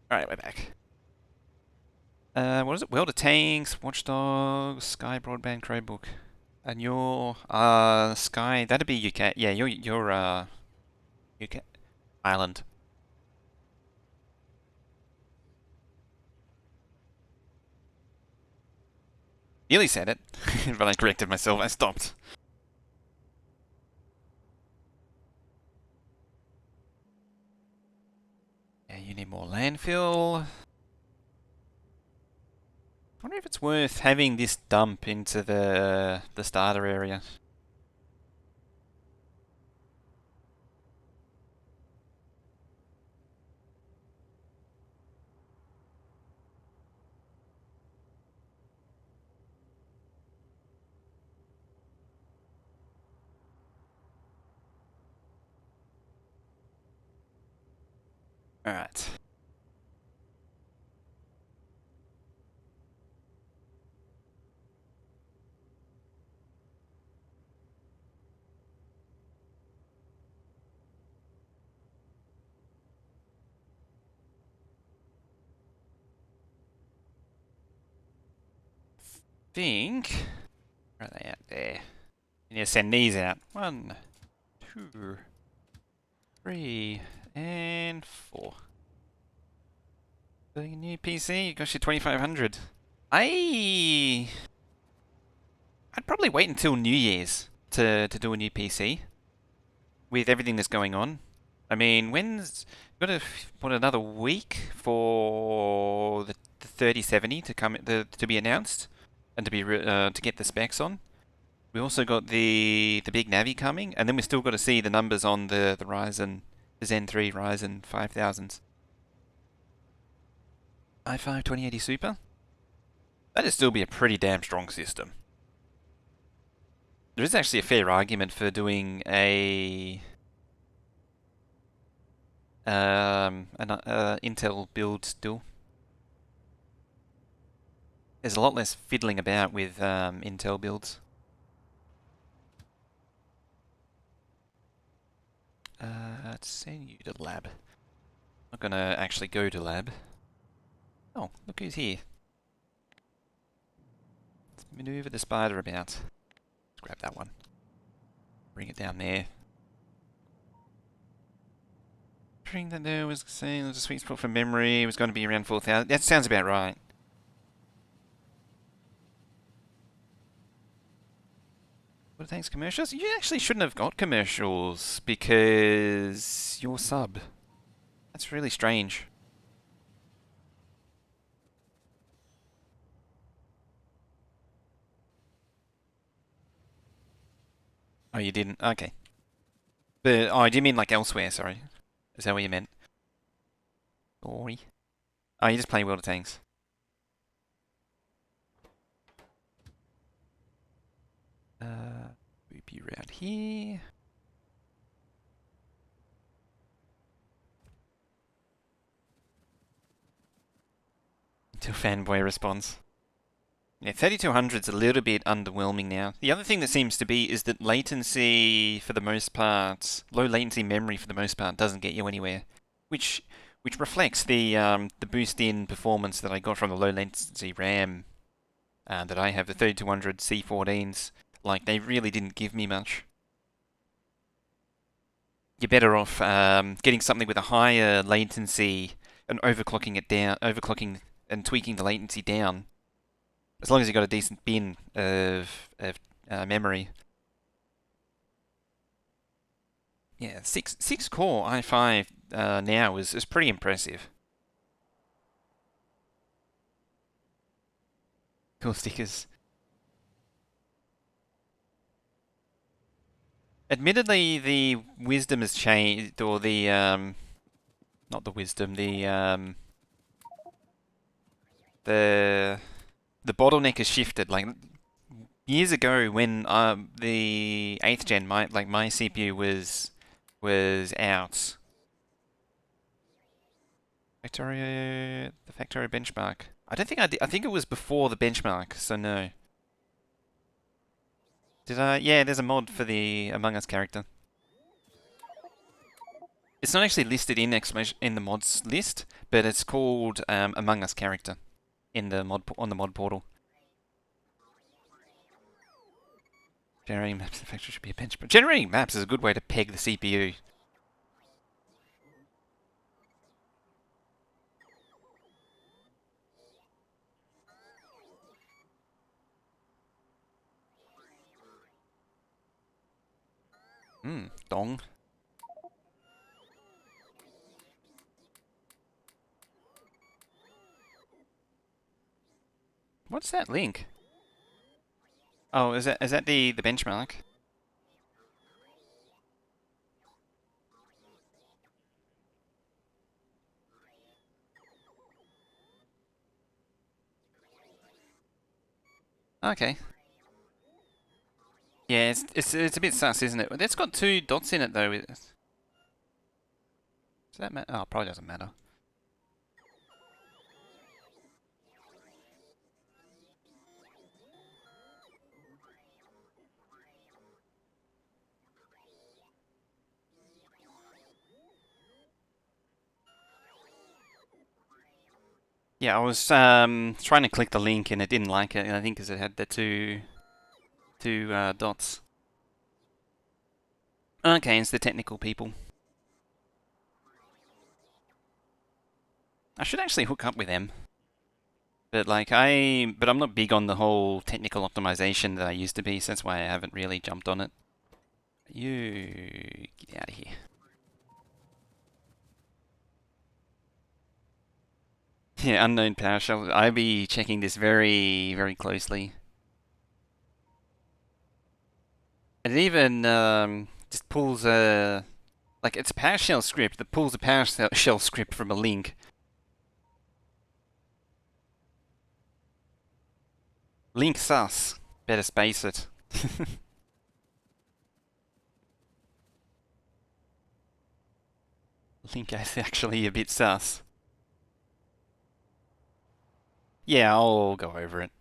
Alright, we're back. What is it? World of Tanks, Watchdogs, Sky Broadband Chromebook. And your Sky, that'd be UK. Yeah, your UK Ireland. Nearly said it, but I corrected myself. I stopped. Yeah, you need more landfill. I wonder if it's worth having this dump into the starter area. Alright. Think. Where are they at? There. You need to send these out. 1, 2, 3, and 4. Building a new PC, you got your 2500. I'd probably wait until New Year's to do a new PC with everything that's going on. I mean, got another week for the 3070 to come to be announced and to get the specs on. We also got the big Navi coming, and then we still got to see the numbers on the Ryzen, the Zen 3 Ryzen 5000s. i5 2080 Super. That'd still be a pretty damn strong system. There is actually a fair argument for doing an Intel build still. There's a lot less fiddling about with Intel builds. Let's send you to lab. Not gonna actually go to lab. Oh, look who's here. Let's maneuver the spider about. Let's grab that one. Bring it down there. That there was saying there's a sweet spot for memory. It was going to be around 4,000. That sounds about right. What thanks commercials? You actually shouldn't have got commercials because you're sub. That's really strange. Oh, you didn't? Okay. But, oh, do you mean like elsewhere? Sorry. Is that what you meant? Sorry. Oh, you just play World of Tanks. We'd be around here. Until fanboy responds. Yeah, 3200's a little bit underwhelming now. The other thing that seems to be is that latency, for the most part, low latency memory for the most part, doesn't get you anywhere, which reflects the boost in performance that I got from the low latency RAM that I have, the 3200 C14s. Like, they really didn't give me much. You're better off getting something with a higher latency and overclocking and tweaking the latency down. As long as you've got a decent bin of memory. Yeah, six core i5 now is pretty impressive. Cool stickers. Admittedly, the wisdom has changed, or the not the wisdom, the bottleneck has shifted. Like years ago, when the 8th gen, my CPU was out. Factorio, the Factorio benchmark. I don't think I did. I think it was before the benchmark, so no. Did I? Yeah, there's a mod for the Among Us character. It's not actually listed in in the mods list, but it's called Among Us character in the on the mod portal. Generating maps in Factorio should be a benchmark. Generating maps is a good way to peg the CPU. Dong. What's that link? Oh, is that the benchmark? Okay. Yeah, it's a bit sus, isn't it? It's got 2 dots in it though. Does that matter? Oh, probably doesn't matter. Yeah, I was trying to click the link and it didn't like it. I think because it had the two dots. Okay, it's the technical people. I should actually hook up with them. But I'm not big on the whole technical optimization that I used to be, so that's why I haven't really jumped on it. You get out of here. Yeah, unknown PowerShell. I'll be checking this very, very closely. And it even just pulls it's a PowerShell script that pulls a PowerShell script from a link. Link sus. Better space it. Link is actually a bit sus. Yeah, I'll go over it.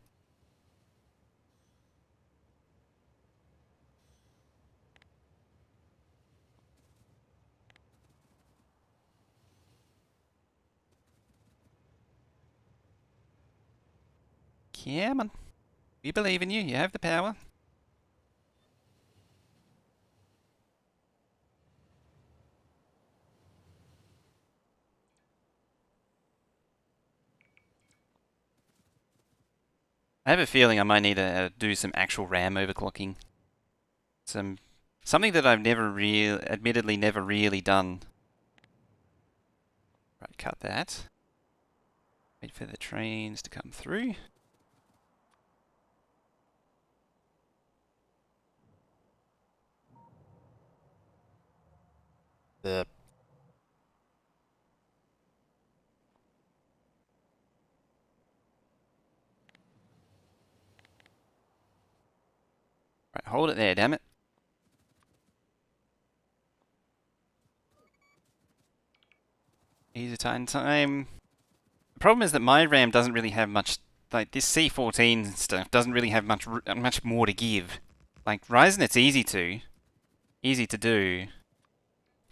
Yeah, man. We believe in you. You have the power. I have a feeling I might need to do some actual RAM overclocking. Something that I've admittedly never really done. Right, cut that. Wait for the trains to come through. The Right, hold it there, damn it. Easy time. The problem is that my RAM doesn't really have much. Like this C14 stuff doesn't really have much more to give. Like Ryzen, it's easy to do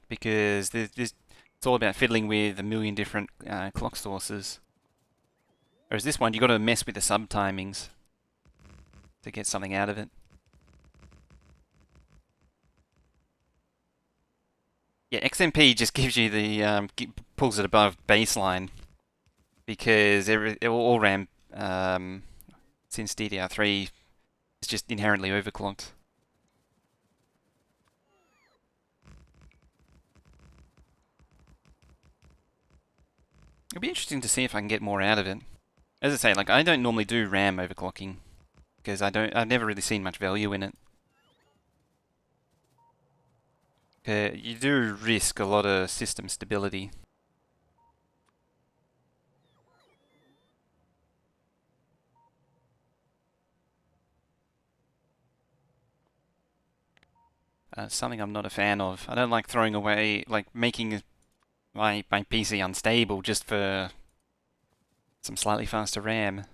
because it's all about fiddling with a million different clock sources. Whereas this one, you got to mess with the sub timings to get something out of it. Yeah, XMP just gives you the pulls it above baseline because all RAM since DDR3 is just inherently overclocked. It'll be interesting to see if I can get more out of it. As I say, like I don't normally do RAM overclocking because I've never really seen much value in it. You do risk a lot of system stability. Something I'm not a fan of. I don't like throwing away, like making my PC unstable just for some slightly faster RAM.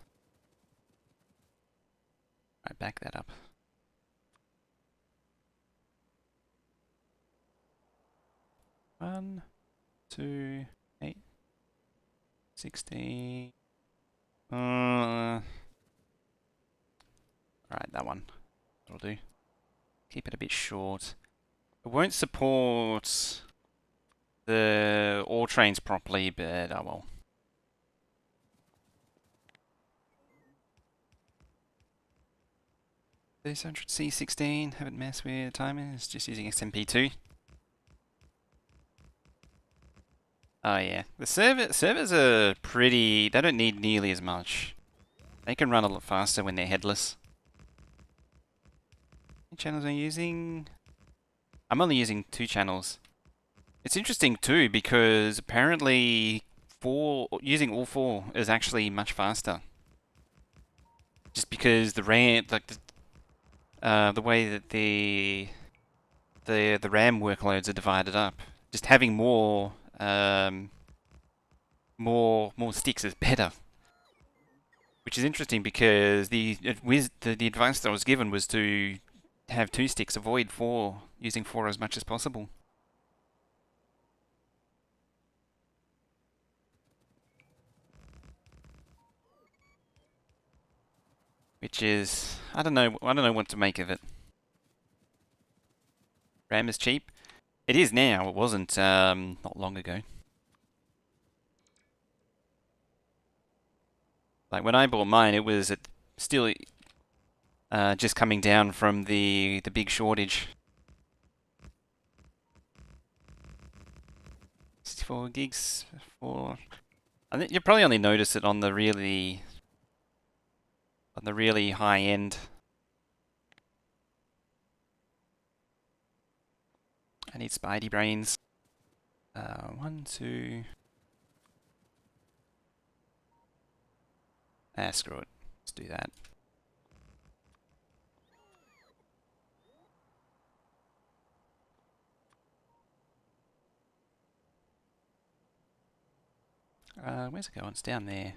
Right, back that up. 1, 2, 8, 16. Alright, that one. That'll do. Keep it a bit short. It won't support the all trains properly, but oh well. This 100C16, haven't messed with timers, just using SMP2. Oh yeah, the servers are pretty. They don't need nearly as much. They can run a lot faster when they're headless. How many channels am I using? I'm only using 2 channels. It's interesting too because apparently using all 4 is actually much faster. Just because the RAM, like the way that the RAM workloads are divided up, just having more sticks is better. Which is interesting because the advice that I was given was to have 2 sticks, avoid 4, using 4 as much as possible. Which is, I don't know what to make of it. RAM is cheap. It is now, it wasn't not long ago. Like when I bought mine, it was still just coming down from the big shortage. 64 gigs for. I think you probably only notice it on the really high end. I need Spidey brains. 1, 2. Screw it. Let's do that. Where's it going? It's down there.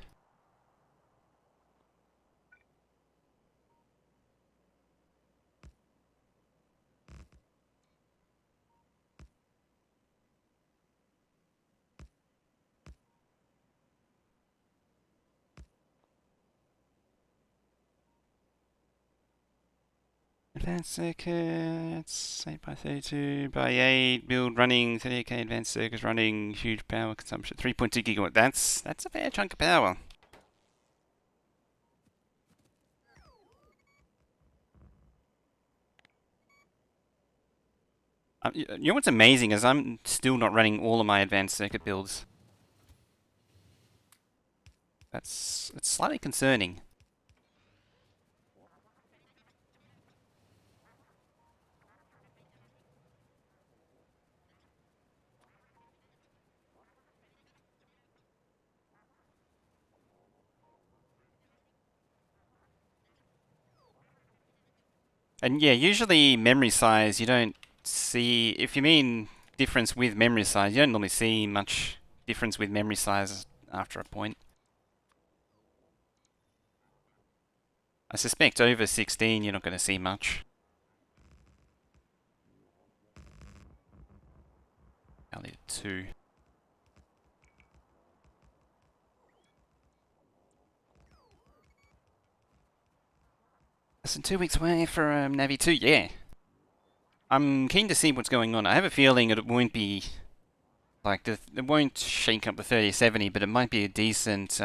Advanced circuits, 8x32 by 8, build running 38k advanced circuits running, huge power consumption, 3.2 gigawatt. That's a fair chunk of power. You know what's amazing is I'm still not running all of my advanced circuit builds. It's slightly concerning. And yeah, usually memory size you don't see, if you mean difference with memory size, you don't normally see much difference with memory size after a point. I suspect over 16 you're not going to see much. I'll need 2. Less than 2 weeks away for Navi 2, yeah. I'm keen to see what's going on. I have a feeling it won't be like it won't shake up the 3070, but it might be a decent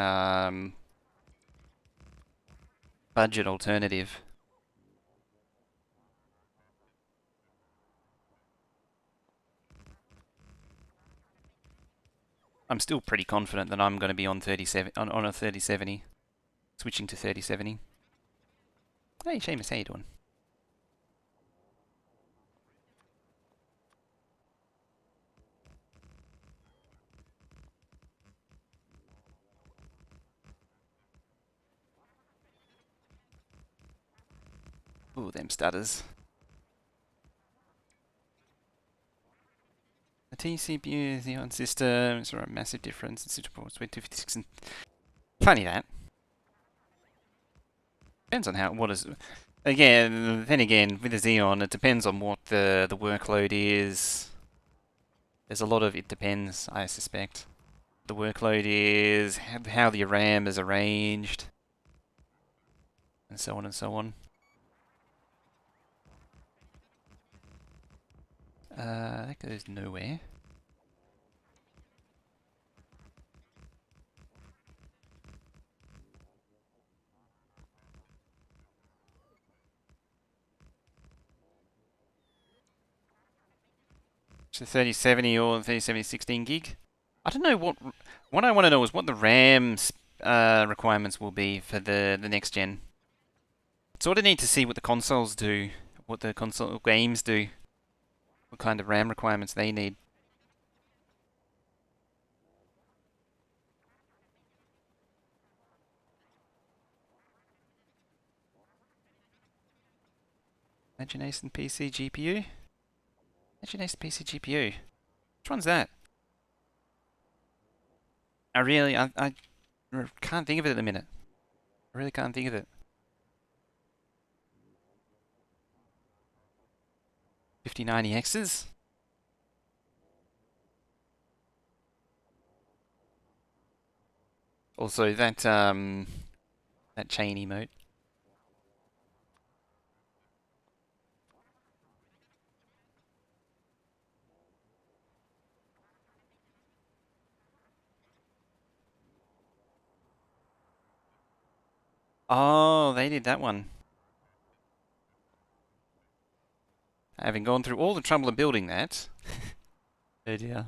budget alternative. I'm still pretty confident that I'm going to be on 37 on a 3070, switching to 3070. Hey, Seamus, how you doing? Ooh, them stutters. The TCPU, the on systems are a massive difference. It's between 256 and funny that. Depends on what is. Again, then again, with the Xeon, it depends on what the workload is. There's a lot of it depends, I suspect. The workload is, how the RAM is arranged, and so on and so on. That goes nowhere. So 3070 or 3070 16 gig. I don't know what I want to know is what the RAM requirements will be for the next gen. Sort of need to see what the consoles do, what the console games do, what kind of RAM requirements they need. Imagination PC GPU? Imagination PC GPU. Which one's that? I can't think of it at the minute. I really can't think of it. 5090Xs? Also, that chain emote. Oh, they did that one. Having gone through all the trouble of building that. Oh dear.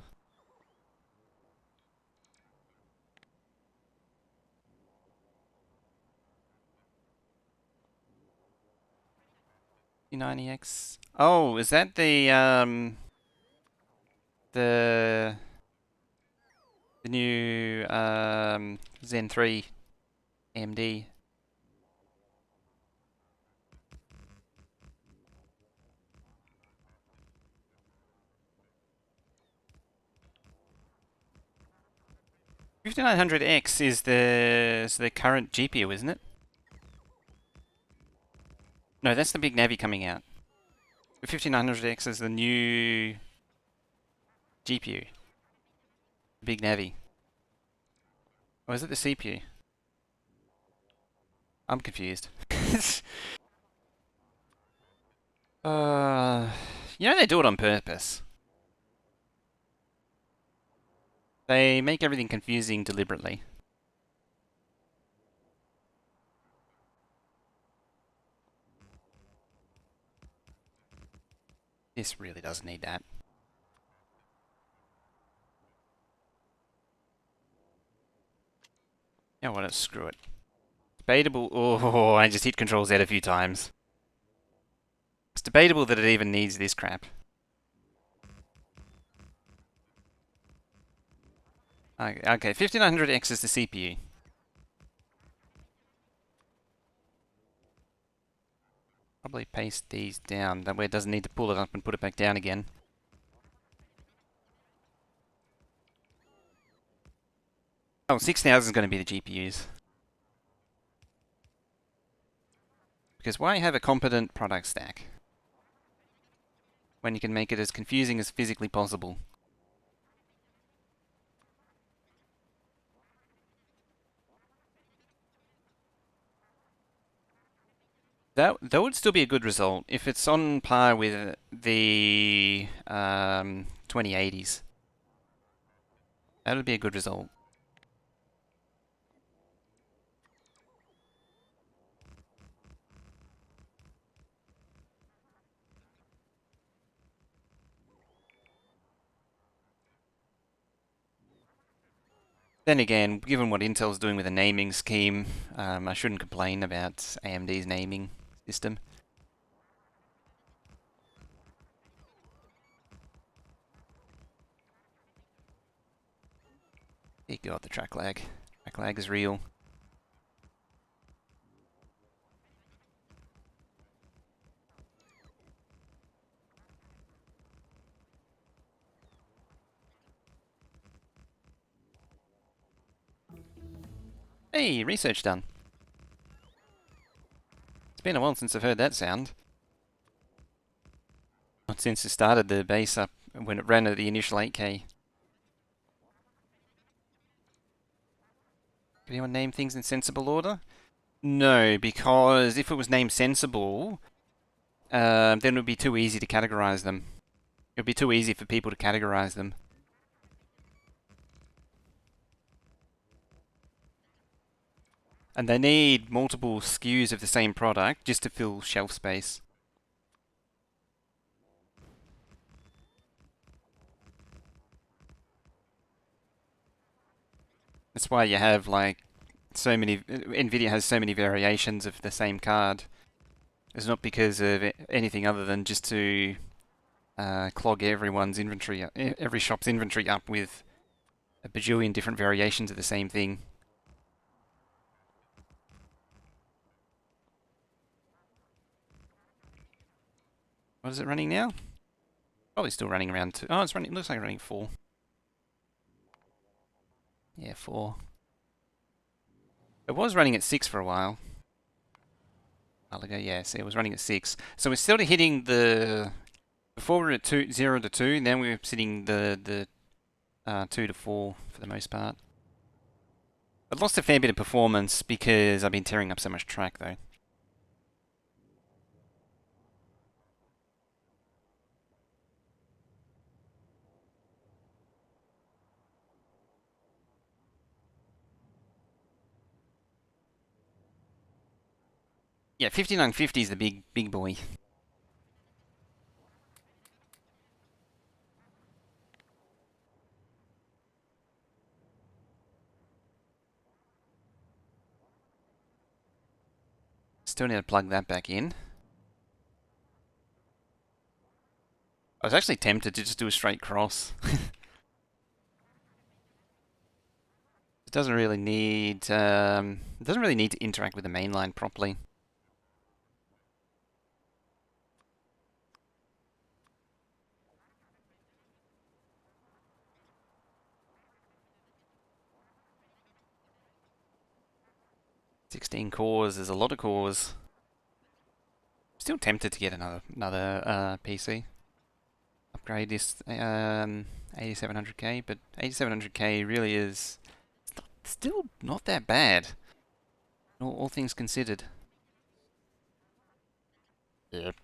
P90X. Oh, is that the new Zen 3 AMD? $5900X is the current GPU, isn't it? No, that's the big Navi coming out. The 5900X is the new GPU. Big Navi. Or is it the CPU? I'm confused. uh, they do it on purpose. They make everything confusing deliberately. This really doesn't need that. Yeah, what? Screw it. Debatable. Oh, I just hit Control Z a few times. It's debatable that it even needs this crap. Okay, 5900X is the CPU. Probably paste these down. That way it doesn't need to pull it up and put it back down again. Oh, 6000 is going to be the GPUs. Because why have a competent product stack when you can make it as confusing as physically possible? That would still be a good result if it's on par with the 2080s. That would be a good result. Then again, given what Intel's doing with the naming scheme, I shouldn't complain about AMD's naming system. There you go, the track lag. Track lag is real. Hey, research done. It's been a while since I've heard that sound. Not since I started the base up when it ran at the initial 8K. Can anyone name things in sensible order? No, because if it was named sensible, then it would be too easy to categorize them. It would be too easy for people to categorize them. And they need multiple SKUs of the same product just to fill shelf space. That's why you have like so many. Nvidia has so many variations of the same card. It's not because of anything other than just to clog everyone's inventory, every shop's inventory up with a bajillion different variations of the same thing. What is it running now? Probably still running around 2. Oh, it's running. It looks like running 4. Yeah, 4. It was running at 6 for a while. A while ago, yes, it was running at 6. So we're still hitting the. Before we were at 0 to 2, then we were sitting the 2 to 4 for the most part. I've lost a fair bit of performance because I've been tearing up so much track though. Yeah, 5950 is the big boy. Still need to plug that back in. I was actually tempted to just do a straight cross. It doesn't really need to interact with the main line properly. "16 cores is a lot of cores." Still tempted to get another PC. Upgrade this 8700K, but 8700K really is still not that bad, all things considered. Yep.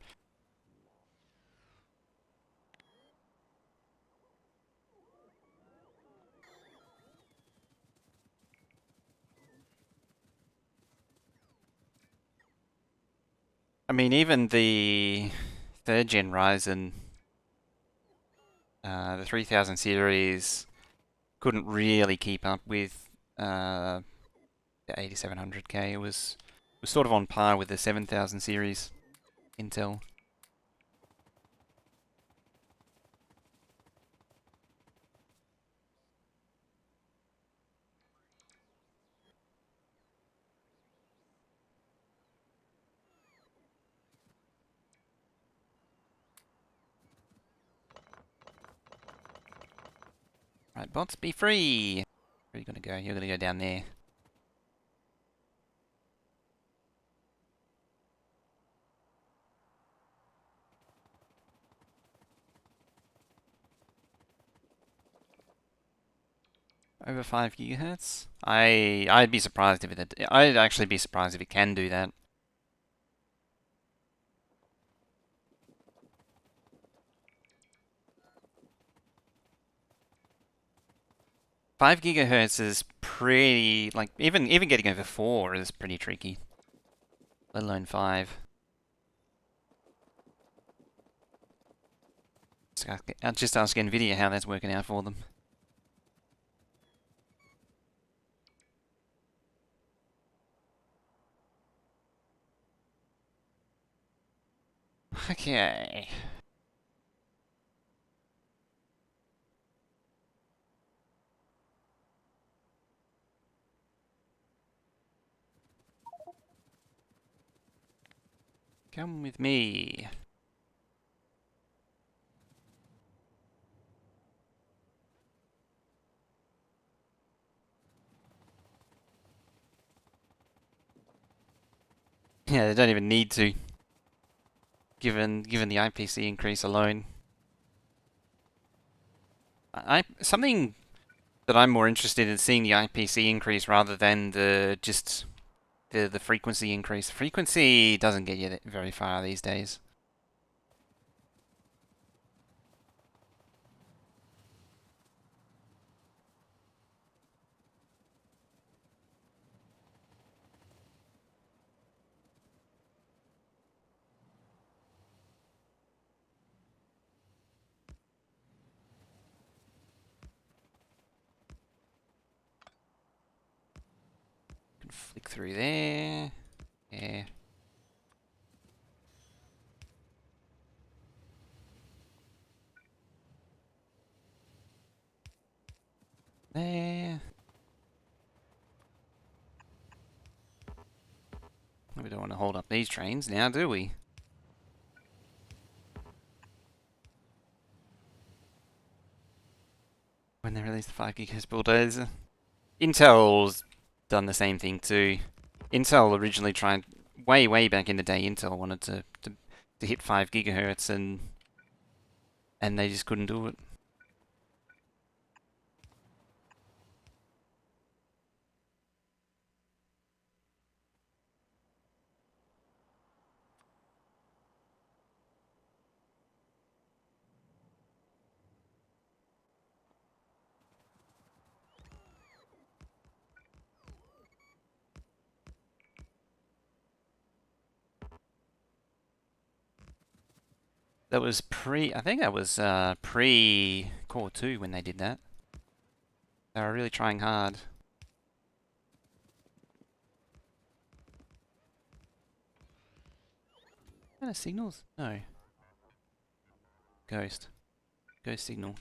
I mean, even the third gen Ryzen, the 3000 series, couldn't really keep up with the 8700K. It was sort of on par with the 7000 series Intel. Right, bots, be free! Where are you gonna go? You're gonna go down there. Over 5 gigahertz? I'd be surprised if I'd actually be surprised if it can do that. 5 gigahertz is pretty, like, even getting over 4 is pretty tricky. Let alone 5. I'll just ask Nvidia how that's working out for them. Okay. Come with me. Yeah, they don't even need to, given the IPC increase alone. something that I'm more interested in seeing the IPC increase rather than the frequency increase. Frequency doesn't get you very far these days. Can flick through there. Yeah. There. We don't want to hold up these trains now, do we? When they release the 5 GHz bulldozer. Intel's done the same thing too. Intel originally tried, way back in the day, Intel wanted to hit 5 gigahertz and they just couldn't do it. That was I think that was pre Core 2 when they did that. They were really trying hard. Kind of signals? No. Ghost. Ghost signal.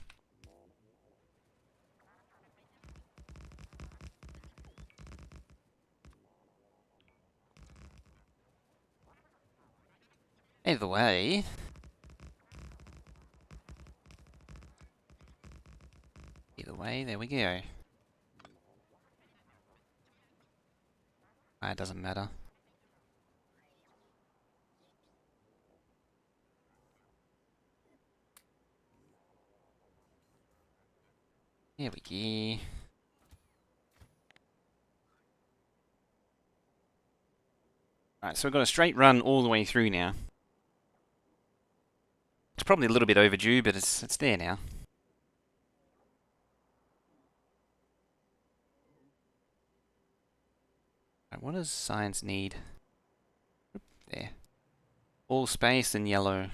Either way. Either way, there we go. It doesn't matter. Here we go. Alright, so we've got a straight run all the way through now. It's probably a little bit overdue, but it's there now. Right, what does science need? There. All space and yellow.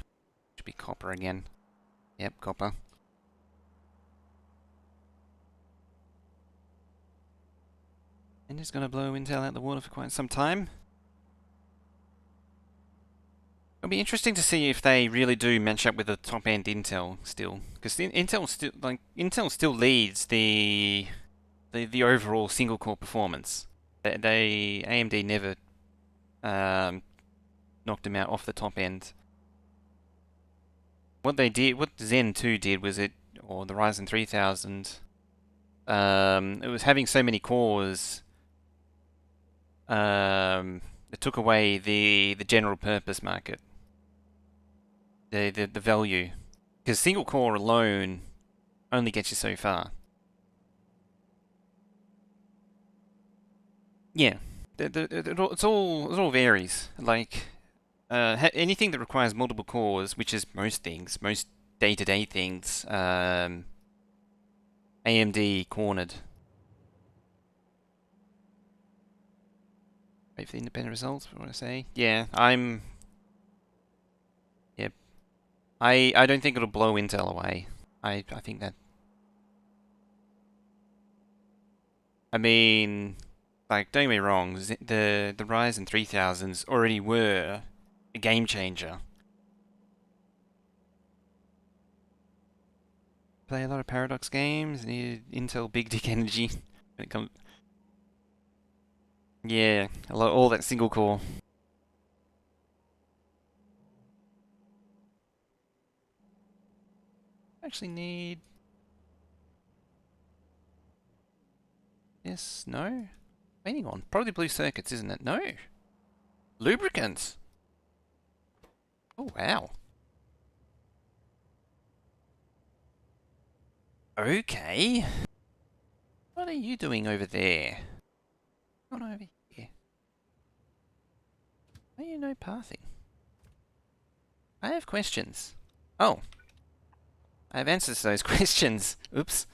Should be copper again. Yep, copper. And it's gonna blow Intel out the water for quite some time. It'll be interesting to see if they really do match up with the top end Intel still, because Intel still leads the overall single core performance. AMD never knocked them out off the top end. What Zen 2 did was or the Ryzen 3000, it was having so many cores. It took away the general purpose market. The value, because single core alone only gets you so far. Yeah, it all varies. Like anything that requires multiple cores, which is most things, most day-to-day things, AMD cornered. Wait for the independent results. What do I say? Yeah, Yep. I don't think it'll blow Intel away. I think that. I mean, like, don't get me wrong. The Ryzen 3000s already were a game changer. Play a lot of Paradox games. Need Intel Big Dick Energy when it comes. Yeah, all that single core. Actually need this. No, waiting on probably blue circuits, isn't it? No, lubricants. Oh wow. Okay. What are you doing over there? Not over here. Why are you no pathing? I have questions. Oh. I have answers to those questions. Oops.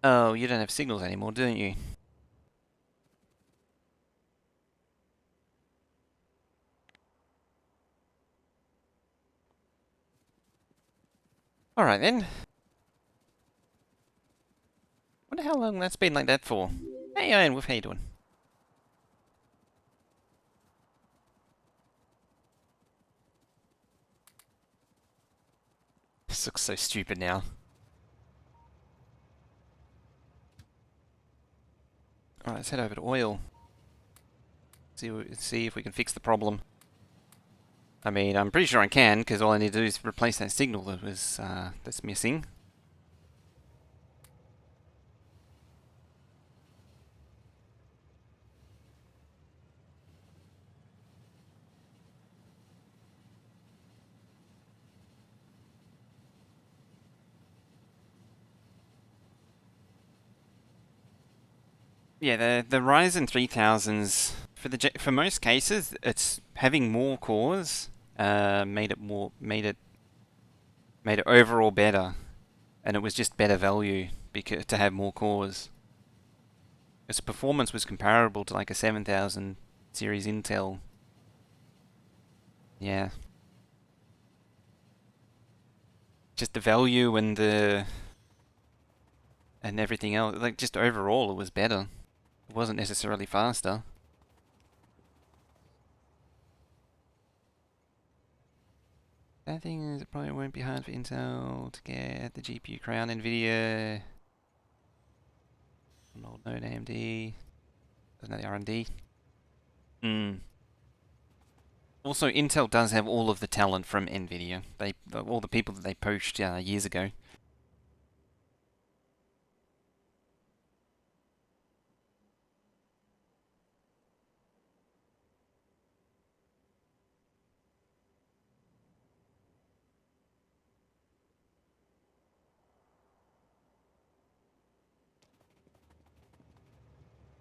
Oh, you don't have signals anymore, don't you? Alright then. Wonder how long that's been like that for. Hey Iron Wolf, how you doing? This looks so stupid now. Alright, let's head over to oil. See if we can fix the problem. I mean, I'm pretty sure I can, because all I need to do is replace that signal that was that's missing. Yeah, the Ryzen 3000s for most cases, it's having more cores made it overall better, and it was just better value because to have more cores. Its performance was comparable to like a 7000 series Intel. Yeah, just the value and everything else. Like just overall, it was better. It wasn't necessarily faster. That thing is, it probably won't be hard for Intel to get the GPU crown NVIDIA. An old node AMD. Doesn't have the R&D. Also, Intel does have all of the talent from NVIDIA. All the people that they poached years ago.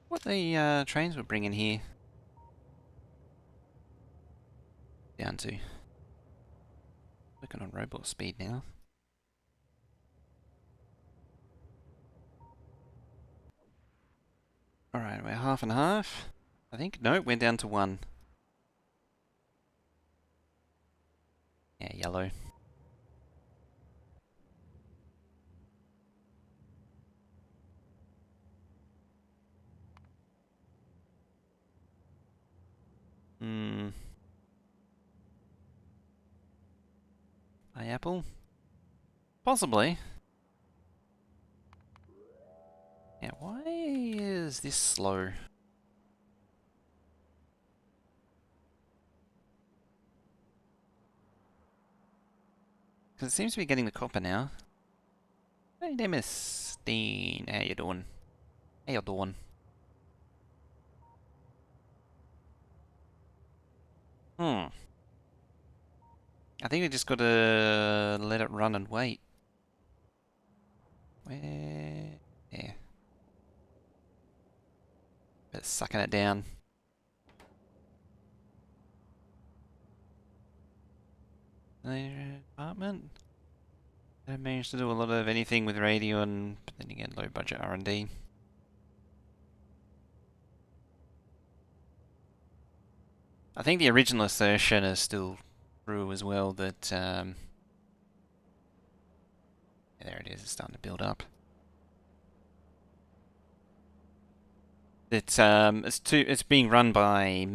What the trains were bringing here down to? Working on robot speed now. Alright, we're half and half. I think. No, we're down to one. Yeah, yellow. Hmm. Apple? Possibly. Yeah, why is this slow? Because it seems to be getting the copper now. Hey, Demosthene, how you doing? How you doing? Hmm. I think we just gotta let it run and wait. Where? Yeah. It's sucking it down. Department? I managed to do a lot of anything with radio and then again low budget R&D. I think the original assertion is still true as well that yeah, there it is, it's starting to build up. It's being run by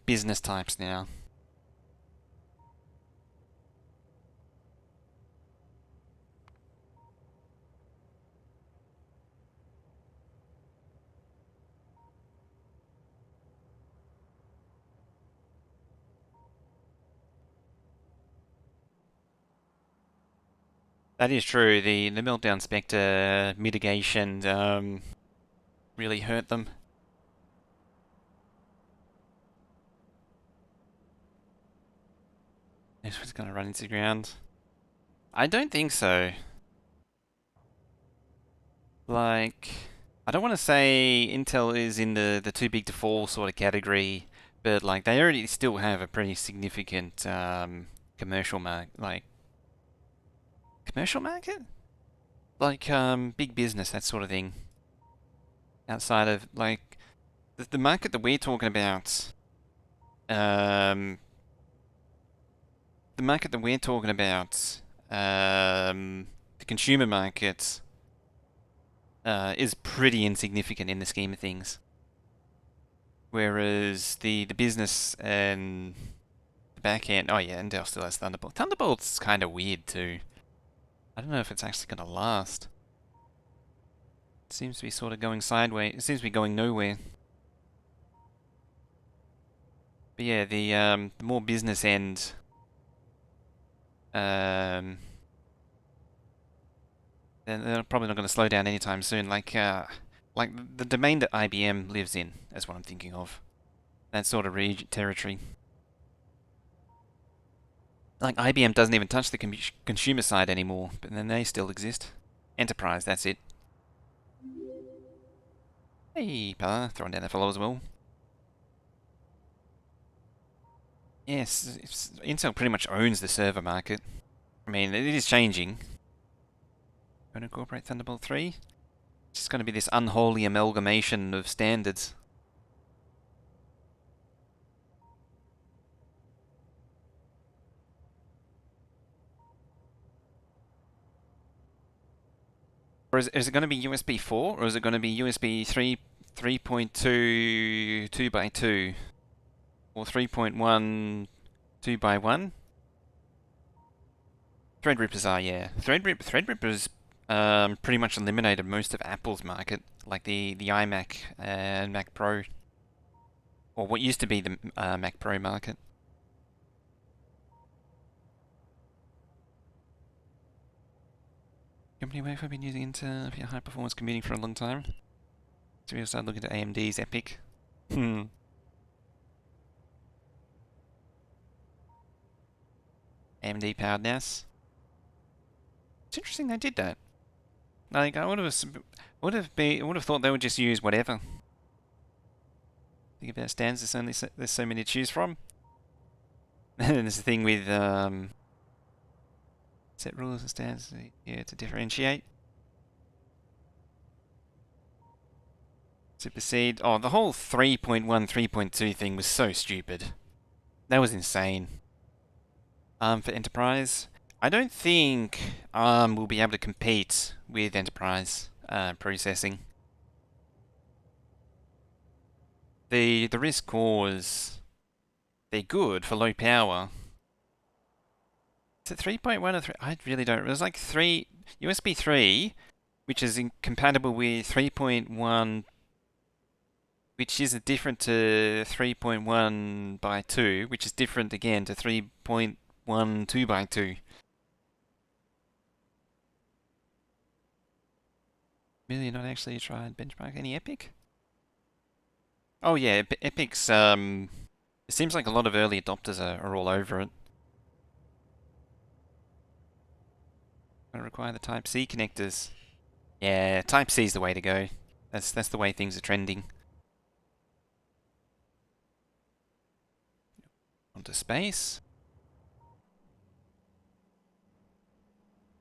business types now. That is true. The meltdown spectre mitigation really hurt them. This one's gonna run into the ground. I don't think so. Like, I don't want to say Intel is in the too big to fall sort of category, but like they already still have a pretty significant commercial commercial market, like big business, that sort of thing. Outside of like the market that we're talking about, um, the market that we're talking about, the consumer market, is pretty insignificant in the scheme of things. Whereas the business and the back end, oh yeah, Intel still has Thunderbolt. Thunderbolt's kind of weird too. I don't know if it's actually going to last. It seems to be sort of going sideways. It seems to be going nowhere. But yeah, the more business end, they're probably not going to slow down anytime soon. Like the domain that IBM lives in, is what I'm thinking of. That sort of territory. Like IBM doesn't even touch the consumer side anymore, but then they still exist. Enterprise, that's it. Hey, Pa, throwing down that fellow as well. Yes, Intel pretty much owns the server market. I mean, it is changing. Going to incorporate Thunderbolt 3? It's just going to be this unholy amalgamation of standards. Or is it going to be USB 4, or is it going to be USB 3.2 2 by 2 or 3.1 2 by 1? Threadrippers are, yeah. Threadrippers pretty much eliminated most of Apple's market, like the iMac and Mac Pro, or what used to be the Mac Pro market. Company where I've been using Intel for high performance computing for a long time. So we'll start looking at AMD's Epic. AMD powered NAS. It's interesting they did that. Like I would have thought they would just use whatever. Think about stands. There's so many to choose from. And there's the thing with set rules and stands. Yeah, to differentiate. Supersede. Oh, the whole 3.1, 3.2 thing was so stupid. That was insane. For Enterprise, I don't think will be able to compete with Enterprise processing. The RISC cores, they're good for low power. Is it 3.1 or 3? I really don't. It was like USB 3, which is compatible with 3.1, which is different to 3.1 by 2, which is different again to 3.1 2 by 2. Really not actually tried benchmark any Epic? Oh yeah, Epic's it seems like a lot of early adopters are all over it. Gonna require the Type-C connectors. Yeah, Type-C is the way to go. That's the way things are trending. Onto space.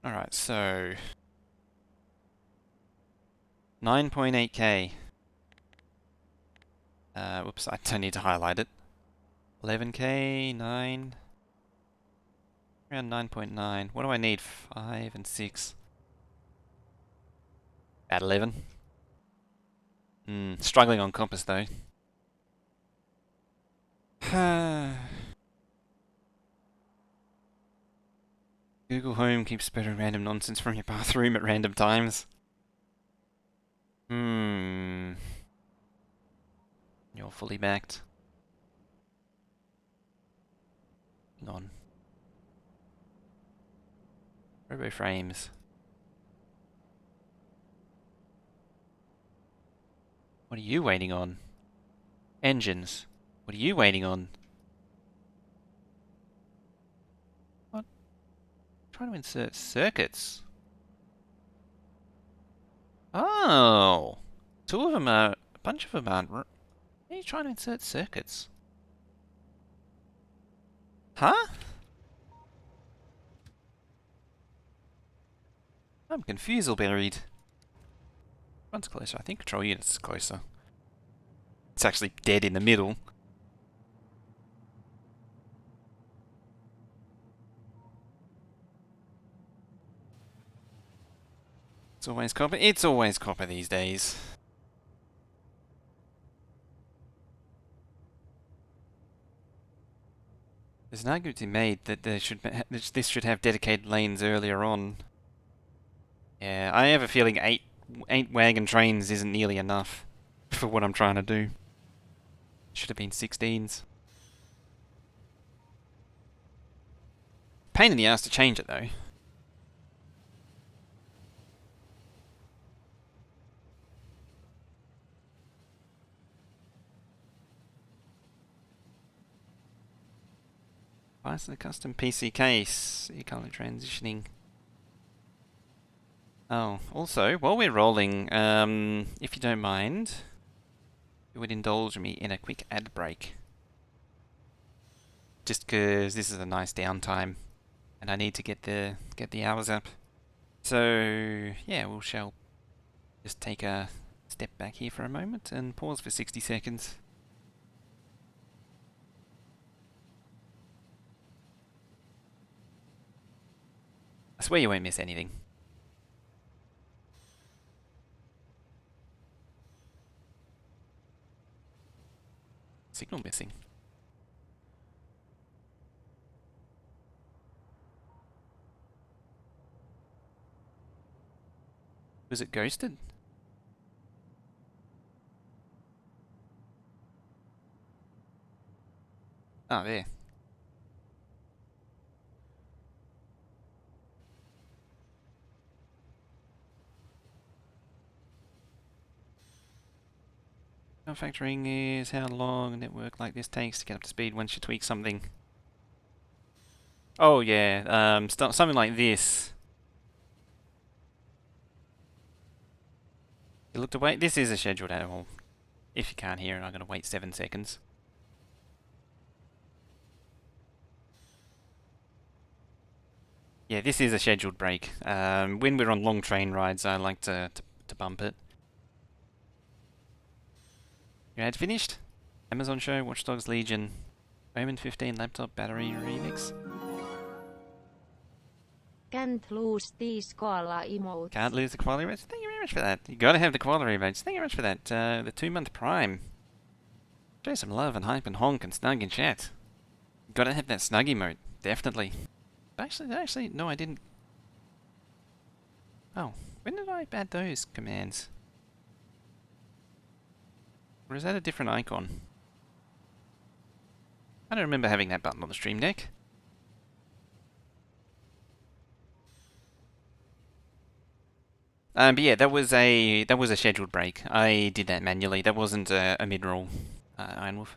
Alright, so 9.8K. Whoops, I don't need to highlight it. 11K, 9. Around 9.9. What do I need? 5 and 6. At 11. Struggling on Compass though. Google Home keeps spreading random nonsense from your bathroom at random times. You're fully backed. None. Robo frames. What are you waiting on? Engines. What are you waiting on? What? Trying to insert circuits. Oh! Two of them are... A bunch of them aren't... Are you trying to insert circuits? Huh? I'm confused, buried. One's closer. I think control unit's closer. It's actually dead in the middle. It's always copper. It's always copper these days. There's an argument to be made that this should have dedicated lanes earlier on. Yeah, I have a feeling eight wagon trains isn't nearly enough for what I'm trying to do. Should have been 16s. Pain in the ass to change it though. Why is the custom PC case? You're currently transitioning. Oh, also, while we're rolling, if you don't mind, you would indulge me in a quick ad break. Just 'cause this is a nice downtime, and I need to get the hours up. So yeah, we shall just take a step back here for a moment and pause for 60 seconds. I swear you won't miss anything. Signal missing. Was it ghosted? Oh, there. Factoring is how long a network like this takes to get up to speed once you tweak something. Oh yeah, something like this. You looked away. This is a scheduled animal. If you can't hear it, I'm going to wait 7 seconds. Yeah, this is a scheduled break. When we're on long train rides, I like to bump it. Your ad finished? Amazon Show, Watch Dogs Legion, Omen 15 laptop battery remix. Can't lose these koala emotes. Can't lose the quality rates. Thank you very much for that. You gotta have the quality rates. Thank you very much for that. The 2-month Prime. Show some love and hype and honk and snug in chat. Gotta have that snug emote. Definitely. Actually, no, I didn't. Oh, when did I add those commands? Or is that a different icon? I don't remember having that button on the Stream Deck. But yeah, that was a scheduled break. I did that manually. That wasn't a mid-roll, Ironwolf.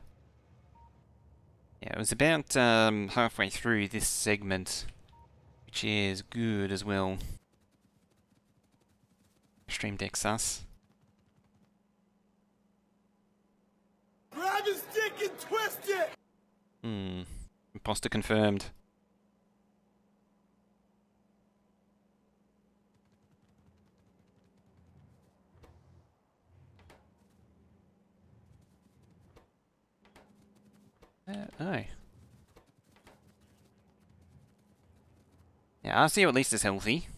Yeah, it was about halfway through this segment, which is good as well. Stream Deck sus. Grab his dick and twist it! Imposter confirmed. Oh. Yeah, RCO at least is healthy.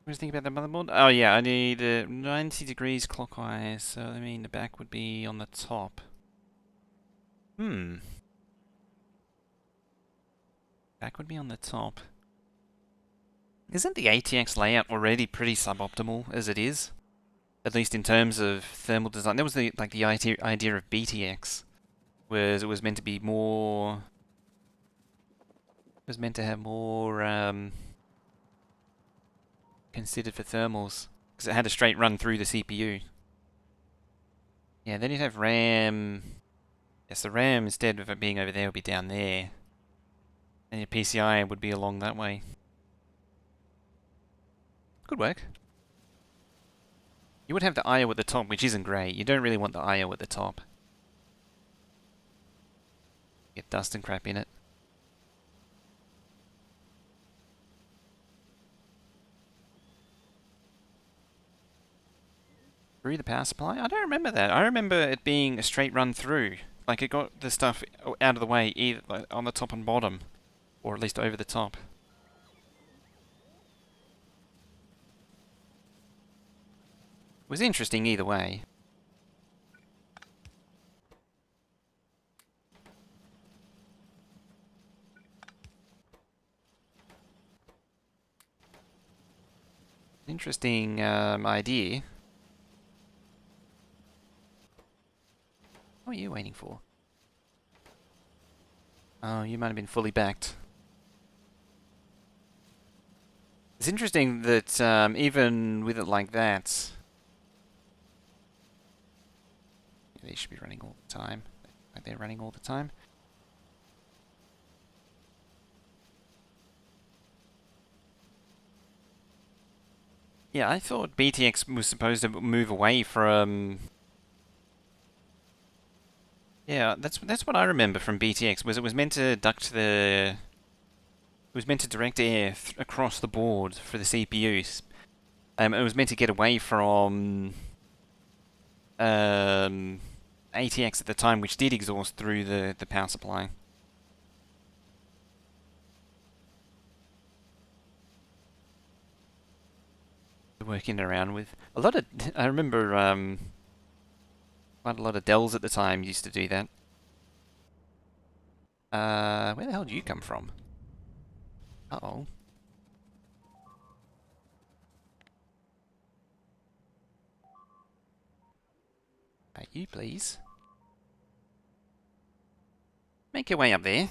What do you think about the motherboard? Oh yeah, I need 90 degrees clockwise, so I mean the back would be on the top. Back would be on the top. Isn't the ATX layout already pretty suboptimal as it is? At least in terms of thermal design. That was the idea of BTX. Was it was meant to be more... It was meant to have more considered for thermals. Because it had a straight run through the CPU. Yeah, then you'd have RAM. Yes, the RAM, instead of it being over there, would be down there. And your PCI would be along that way. Good work. You would have the I/O at the top, which isn't great. You don't really want the I/O at the top. Get dust and crap in it. Through the power supply? I don't remember that. I remember it being a straight run through. Like it got the stuff out of the way, either like on the top and bottom. Or at least over the top. It was interesting either way. Interesting idea. What are you waiting for? Oh, you might have been fully backed. It's interesting that even with it like that, they should be running all the time. Like they're running all the time. Yeah, I thought BTX was supposed to move away from. Yeah, that's what I remember from BTX. Was it was meant to duct the. It was meant to direct air across the board for the CPUs. It was meant to get away from ATX at the time, which did exhaust through the power supply. Working around with a lot of. I remember quite a lot of Dells at the time used to do that. Where the hell do you come from? Uh-oh. You please. Make your way up there.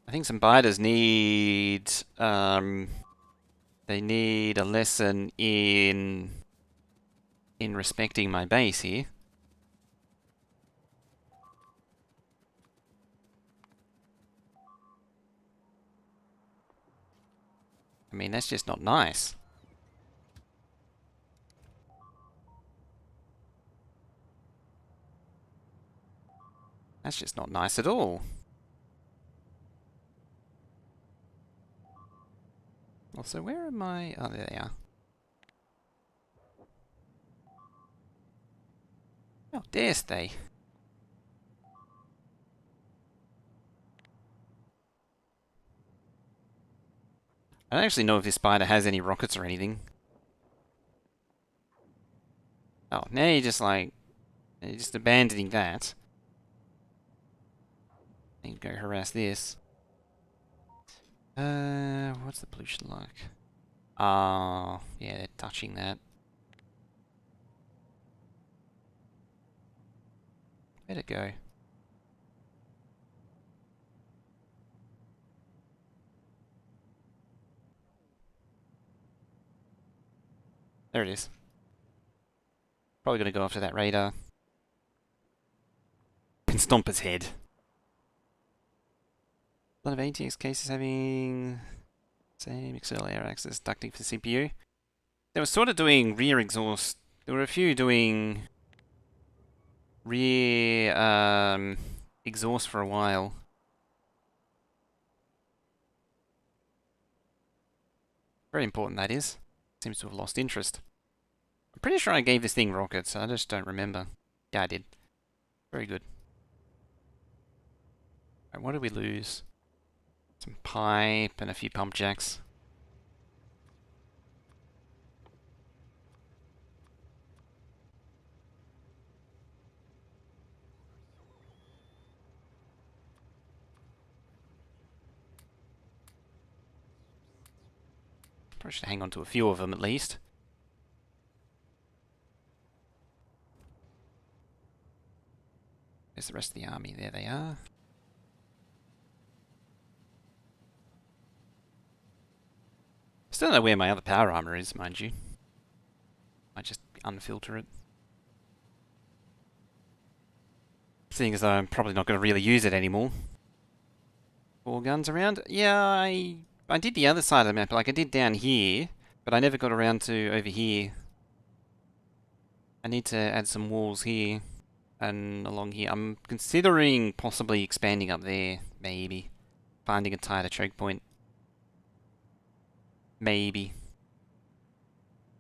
I think some biters need they need a lesson in respecting my base here. I mean, that's just not nice. That's just not nice at all. Also, where am I? Oh, there they are. How darest they? I don't actually know if this spider has any rockets or anything. Oh, now you're just like... You're just abandoning that. Need to go harass this. What's the pollution like? Oh, yeah, they're touching that. Where'd it go? There it is. Probably gonna go after that radar. Can stomp his head. A lot of ATX cases having same external air access ducting for the CPU. They were sort of doing rear exhaust. There were a few doing rear exhaust for a while. Very important, that is. Seems to have lost interest. I'm pretty sure I gave this thing rockets. I just don't remember. Yeah, I did. Very good. Right, what did we lose? Some pipe and a few pump jacks. Probably should hang on to a few of them at least. There's the rest of the army. There they are. Still don't know where my other power armor is, mind you. Might just unfilter it. Seeing as though I'm probably not going to really use it anymore. 4 guns around? Yeah, I did the other side of the map, like I did down here, but I never got around to over here. I need to add some walls here and along here. I'm considering possibly expanding up there, maybe. Finding a tighter choke point. Maybe.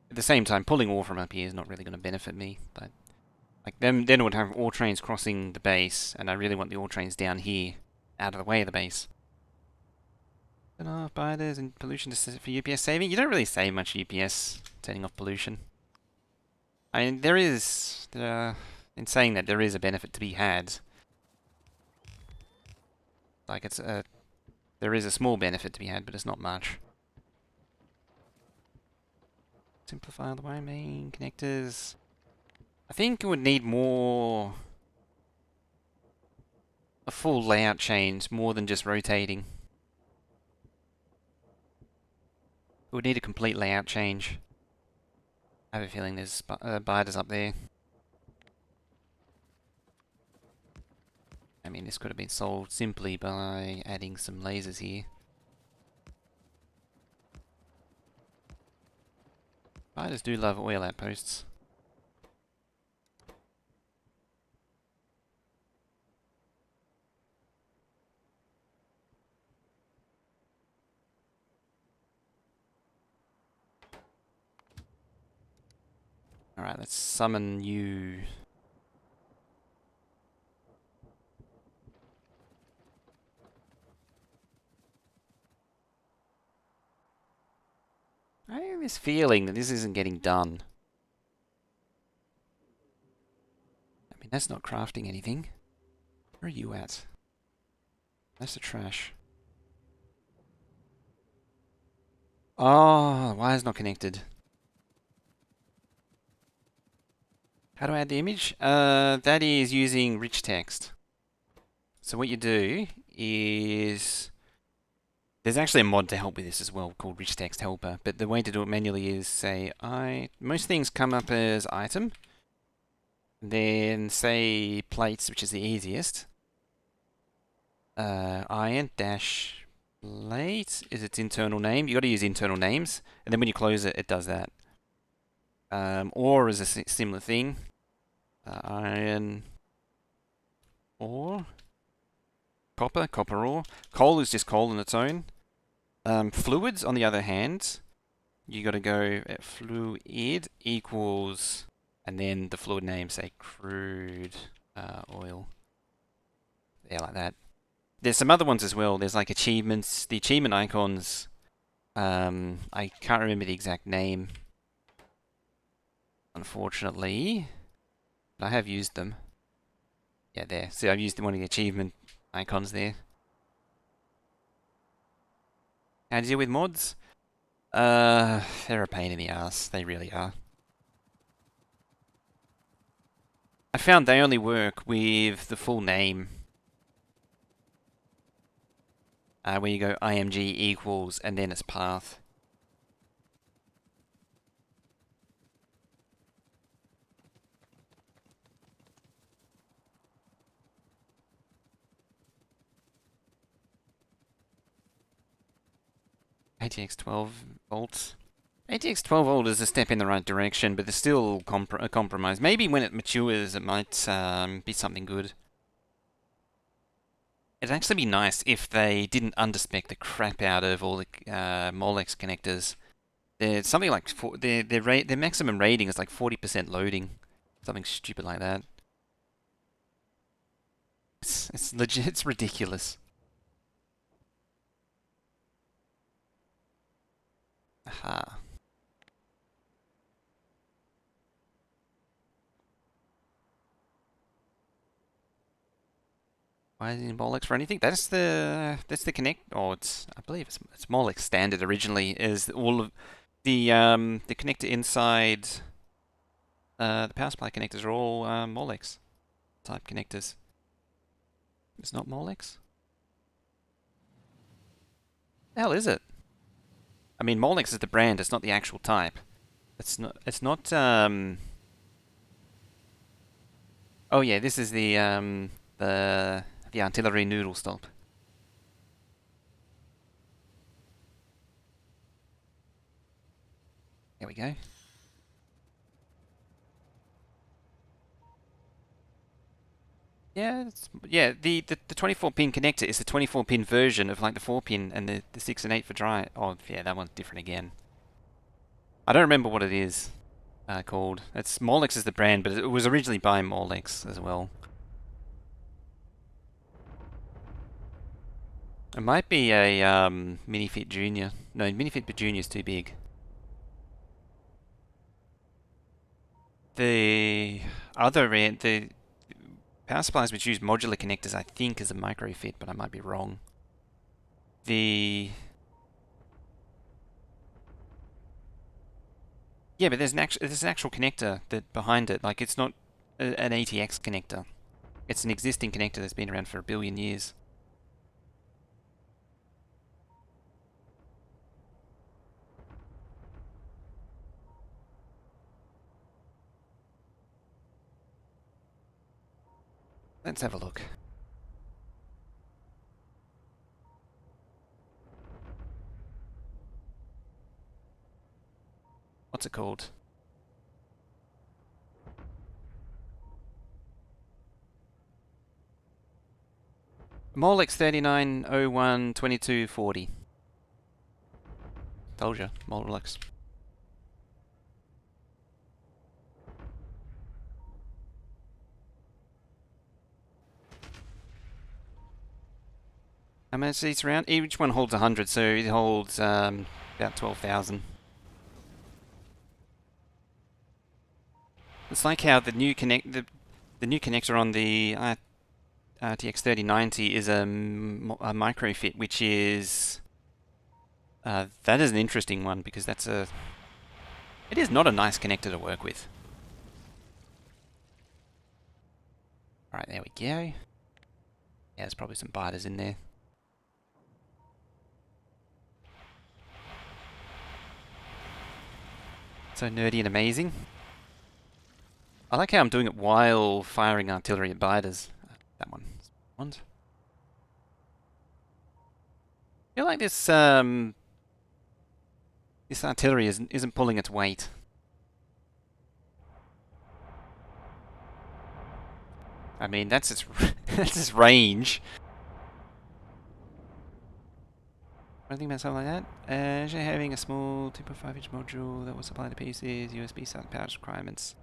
At the same time, pulling ore from up here is not really going to benefit me, but like then it would have ore trains crossing the base, and I really want the ore trains down here, out of the way of the base. Turn off biters and pollution for UPS saving. You don't really save much UPS turning off pollution. I mean, there is, in saying that, there is a benefit to be had. Like there is a small benefit to be had, but it's not much. Simplify the main connectors. I think it would need more, a full layout change, more than just rotating. It would need a complete layout change. I have a feeling there's biters up there. I mean, this could have been solved simply by adding some lasers here. Biters do love oil outposts. Alright, let's summon you. I have this feeling that this isn't getting done. I mean, that's not crafting anything. Where are you at? That's the trash. Oh, the wire's not connected. How do I add the image? That is using rich text. So what you do is... There's actually a mod to help with this as well called Rich Text Helper, but the way to do it manually is say most things come up as item, then say plates, which is the easiest. Iron dash plate is its internal name. You got to use internal names, and then when you close it, it does that. Ore is a similar thing. Iron ore, copper ore. Coal is just coal on its own. Fluids, on the other hand, you got to go at fluid equals, and then the fluid name, say crude oil. Yeah, like that. There's some other ones as well. There's like achievements. The achievement icons, I can't remember the exact name, unfortunately, but I have used them. Yeah, there. See, I've used one of the achievement icons there. How to deal with mods? They're a pain in the ass. They really are. I found they only work with the full name. Where you go img equals and then its path. ATX 12 volts. ATX 12 volt is a step in the right direction, but there's still a compromise. Maybe when it matures, it might be something good. It'd actually be nice if they didn't underspec the crap out of all the Molex connectors. There's something like their maximum rating is like 40% loading, something stupid like that. It's legit. It's ridiculous. Aha. Why is it in Molex for anything? That's the connect. Oh, I believe it's Molex standard originally. Is all of the connector inside the power supply connectors are all Molex type connectors. It's not Molex. The hell is it? I mean, Molex is the brand, it's not the actual type. It's not, oh yeah, this is the artillery noodle stop. There we go. Yeah, the 24 pin connector is the 24 pin version of like the 4 pin and the 6 and 8 for dry. Oh yeah, that one's different again. I don't remember what it is called. It's Molex is the brand, but it was originally by Molex as well. It might be a Minifit Junior. No, Minifit Junior is too big. The other end, the power supplies which use modular connectors, I think, is a microfit, but I might be wrong. Yeah, but there's an actual connector that behind it. Like it's not an ATX connector. It's an existing connector that's been around for 1 billion years. Let's have a look. What's it called? Molex 3901 2240. Told you, Molex. How many seats around? Each one holds 100, so it holds about 12,000. It's like how the new connector on the RTX 3090 is a microfit, which is that is an interesting one because it is not a nice connector to work with. All right, there we go. Yeah, there's probably some biters in there. So nerdy and amazing. I like how I'm doing it while firing artillery at biters. That one. I feel like this artillery isn't pulling its weight. I mean, that's its that's its range. What do you think about something like that? Actually having a small 2.5-inch module that will supply the PC's USB start power requirements.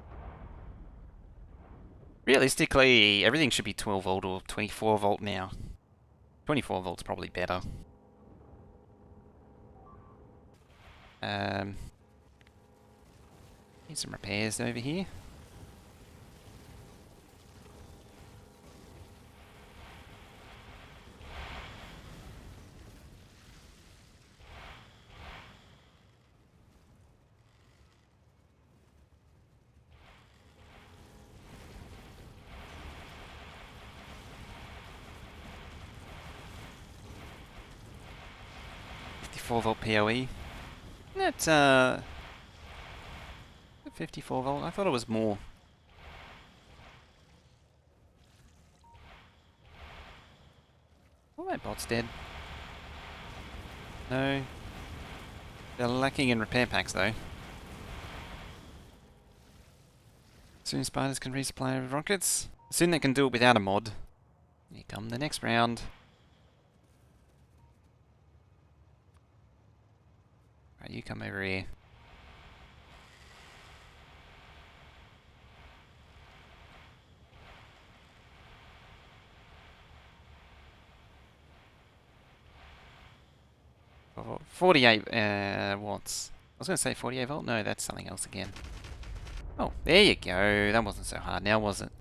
Realistically, everything should be 12 volt or 24 volt now. 24 volt's probably better. Need some repairs over here. .4 volt PoE. That's 54 volt. I thought it was more. Oh, that bot's dead. No. They're lacking in repair packs though. Soon spiders can resupply rockets. Soon they can do it without a mod. Here come the next round. Right, you come over here. Oh, 48 watts. I was going to say 48 volt. No, that's something else again. Oh, there you go. That wasn't so hard now, was it?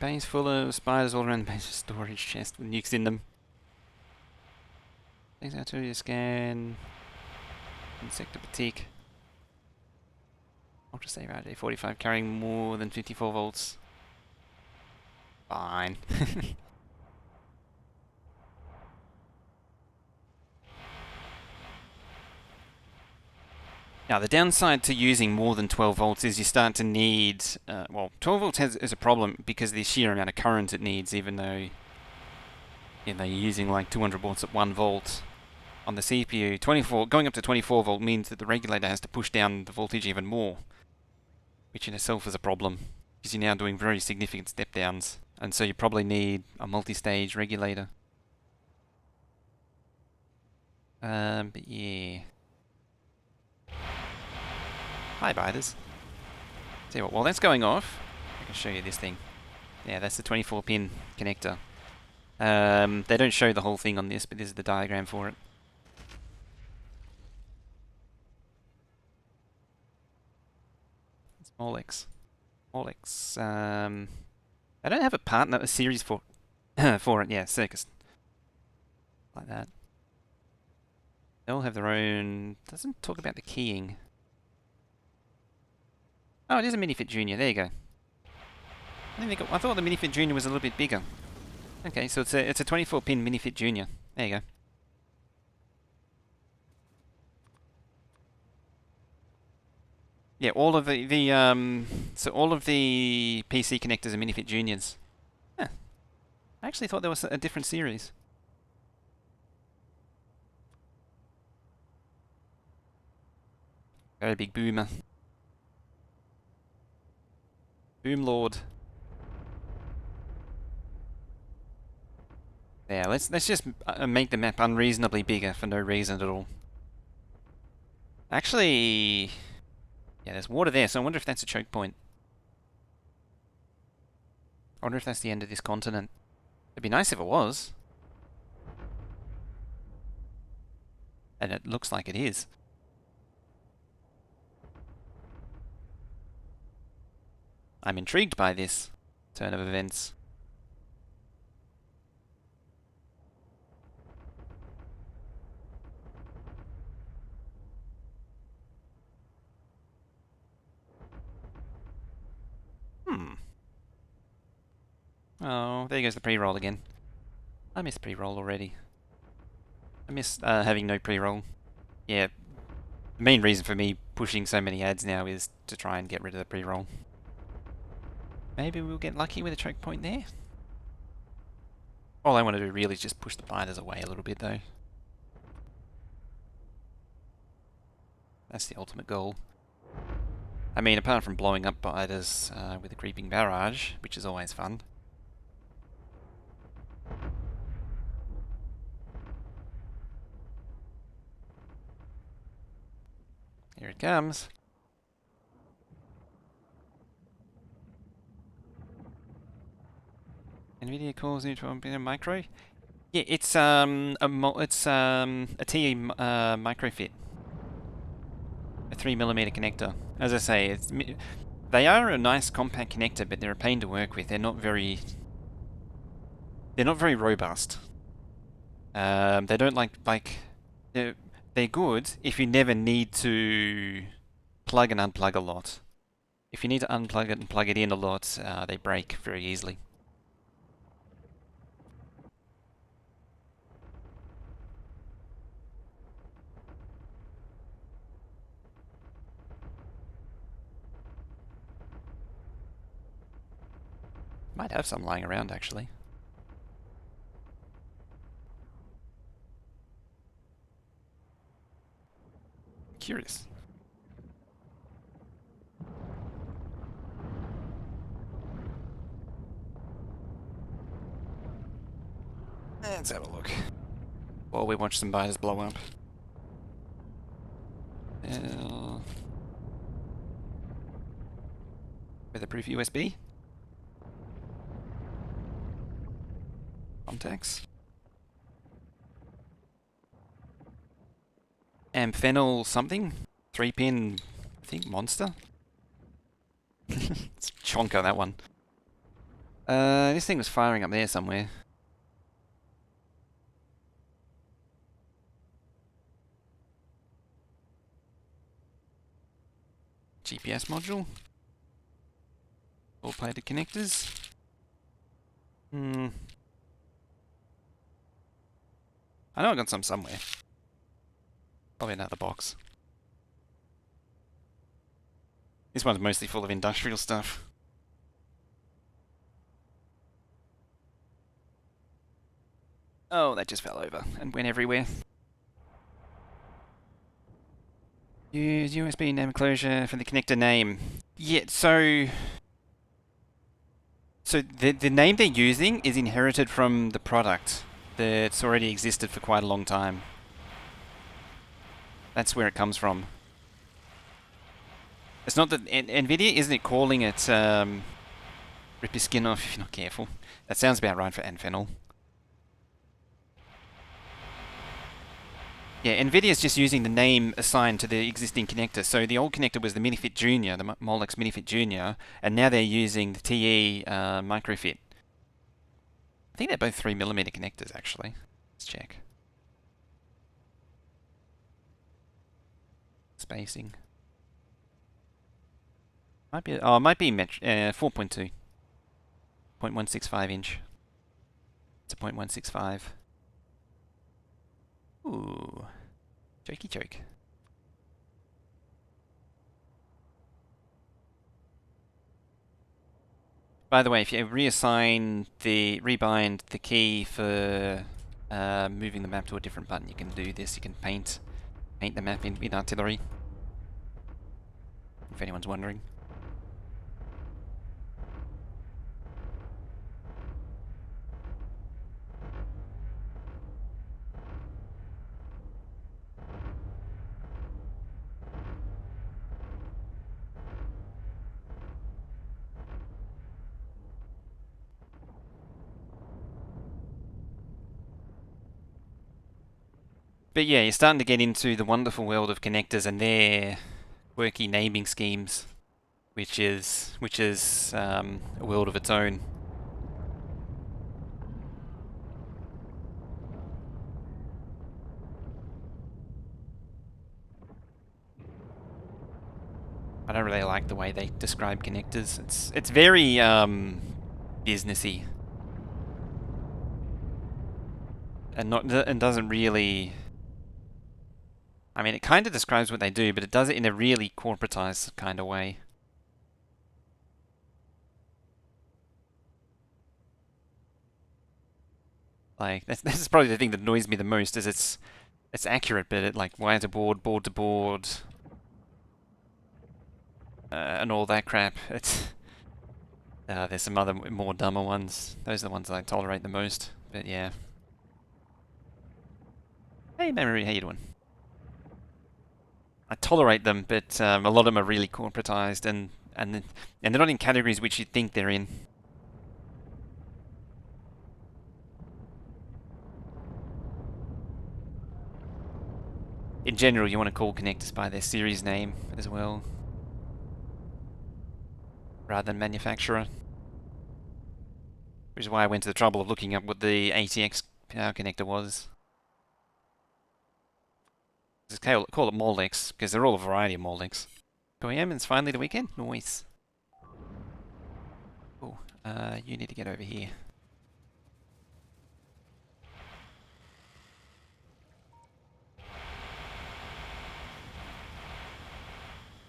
base full of spiders all around the base of storage chest with nukes in them. Thanks out to scan. Insector Boutique. Ultra save RJ45 carrying more than 54 volts. Fine. Now, the downside to using more than 12 volts is you start to need, well, 12 volts is a problem because of the sheer amount of current it needs, even though you're using like 200 volts at 1 volt on the CPU. Going up to 24 volt means that the regulator has to push down the voltage even more, which in itself is a problem because you're now doing very significant step downs, and so you probably need a multi-stage regulator. But yeah. Hi, biters. Tell you what, while that's going off, I can show you this thing. Yeah, that's the 24-pin connector. They don't show the whole thing on this, but this is the diagram for it. It's Molex. Molex. I don't have a series for for it. Yeah, Circus. Like that. They all have their own. Doesn't talk about the keying. Oh, it is a Minifit Junior. There you go. I thought the Minifit Junior was a little bit bigger. Okay, so it's a 24-pin Minifit Junior. There you go. Yeah, all of so all of the PC connectors are Minifit Juniors. Huh. I actually thought there was a different series. Very big boomer. Boom Lord. Yeah, let's just make the map unreasonably bigger for no reason at all. Actually, yeah, there's water there, so I wonder if that's a choke point. I wonder if that's the end of this continent. It'd be nice if it was. And it looks like it is. I'm intrigued by this turn of events. Oh, there goes the pre-roll again. I miss pre-roll already. I miss having no pre-roll. Yeah, the main reason for me pushing so many ads now is to try and get rid of the pre-roll. Maybe we'll get lucky with a choke point there. All I want to do really is just push the biters away a little bit though. That's the ultimate goal. I mean, apart from blowing up biters with a creeping barrage, which is always fun. Here it comes. NVIDIA calls it a micro. Yeah, it's a TE microfit, a 3mm connector. As I say, they are a nice compact connector, but they're a pain to work with. They're not very robust. They don't they're good if you never need to plug and unplug a lot. If you need to unplug it and plug it in a lot, they break very easily. Might have some lying around actually. Curious. Let's have a look while we watch some biters blow up. Weatherproof USB. Contacts. Amphenol something. 3-pin, I think, monster. It's chonker, that one. This thing was firing up there somewhere. GPS module. All plated connectors. I know I got some somewhere. Probably another box. This one's mostly full of industrial stuff. Oh, that just fell over and went everywhere. Use USB name enclosure for the connector name. Yeah, so the name they're using is inherited from the product that's already existed for quite a long time. That's where it comes from. It's not that NVIDIA isn't it calling it rip your skin off if you're not careful. That sounds about right for Anfennel. Yeah, NVIDIA's just using the name assigned to the existing connector. So the old connector was the Minifit Junior, the Molex Minifit Junior, and now they're using the TE Microfit. I think they're both 3mm connectors, actually. Let's check. Spacing. Might be, oh, it might be 4.2. 0.165 inch. It's a 0.165. Ooh. Jokey joke. By the way, if you rebind the key for moving the map to a different button, you can do this. You can paint the map in artillery. If anyone's wondering. But yeah, you're starting to get into the wonderful world of connectors and their quirky naming schemes, which is a world of its own. I don't really like the way they describe connectors. It's very businessy, and doesn't really. I mean, it kind of describes what they do, but it does it in a really corporatized kind of way. Like that's probably the thing that annoys me the most is it's accurate, but it like wire to board, board to board, and all that crap. It's there's some other more dumber ones. Those are the ones that I tolerate the most. But yeah. Hey, Memory, how you doing? I tolerate them, but a lot of them are really corporatized, and they're not in categories which you'd think they're in. In general, you want to call connectors by their series name as well, rather than manufacturer. Which is why I went to the trouble of looking up what the ATX power connector was. Just call it Molex, because they're all a variety of Molex. 2 AM and it's finally the weekend? Nice. Oh, you need to get over here.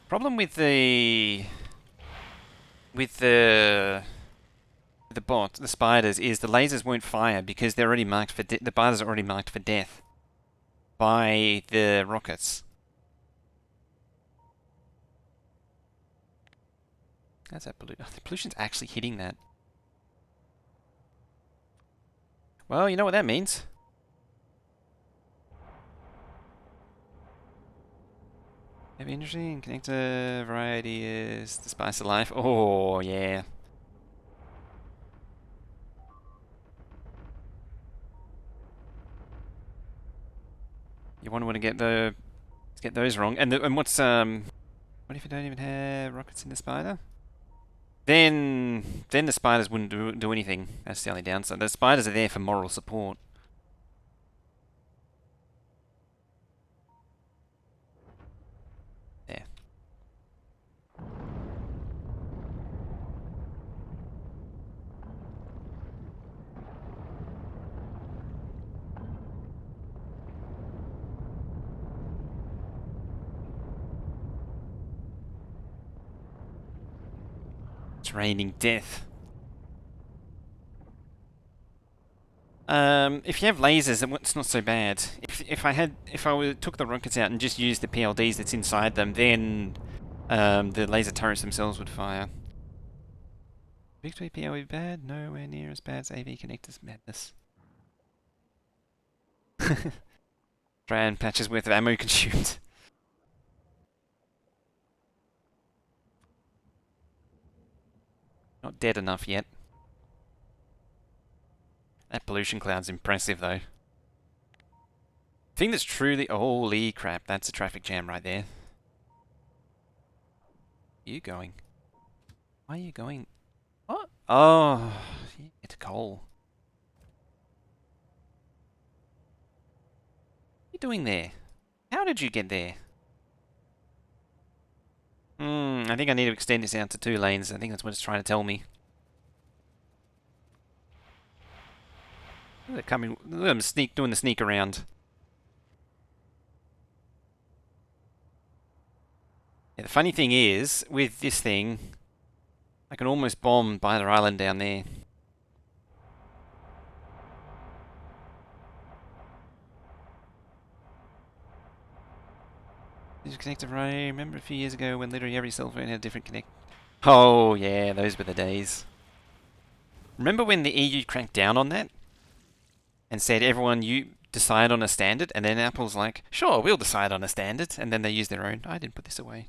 Problem with the bot, the spiders, is the lasers won't fire because they're already marked for the spiders are already marked for death by the rockets. How's that pollution? Oh, the pollution's actually hitting that. Well, you know what that means. Heavy industry and connector variety is the spice of life. Oh, yeah. You wouldn't want to get those wrong. And what's what if you don't even have rockets in the spider? then the spiders wouldn't do anything. That's the only downside. The spiders are there for moral support. There. It's raining death. If you have lasers, it's not so bad. If I took the rockets out and just used the PLDs that's inside them, then the laser turrets themselves would fire. Victory PL would be bad, nowhere near as bad as AV connectors madness. Try patches worth of ammo consumed. Not dead enough yet. That pollution cloud's impressive though. Thing that's truly... Holy crap, that's a traffic jam right there. Where are you going? Why are you going... What? Oh, it's coal. What are you doing there? How did you get there? I think I need to extend this out to 2 lanes. I think that's what it's trying to tell me. They're coming... Look at them doing the sneak around. Yeah, the funny thing is, with this thing, I can almost bomb Byler Island down there. Did you connect it right? I remember a few years ago when literally every cell phone had a different connect. Oh yeah, those were the days. Remember when the EU cranked down on that? And said everyone, you decide on a standard, and then Apple's like, sure, we'll decide on a standard, and then they use their own. I didn't put this away.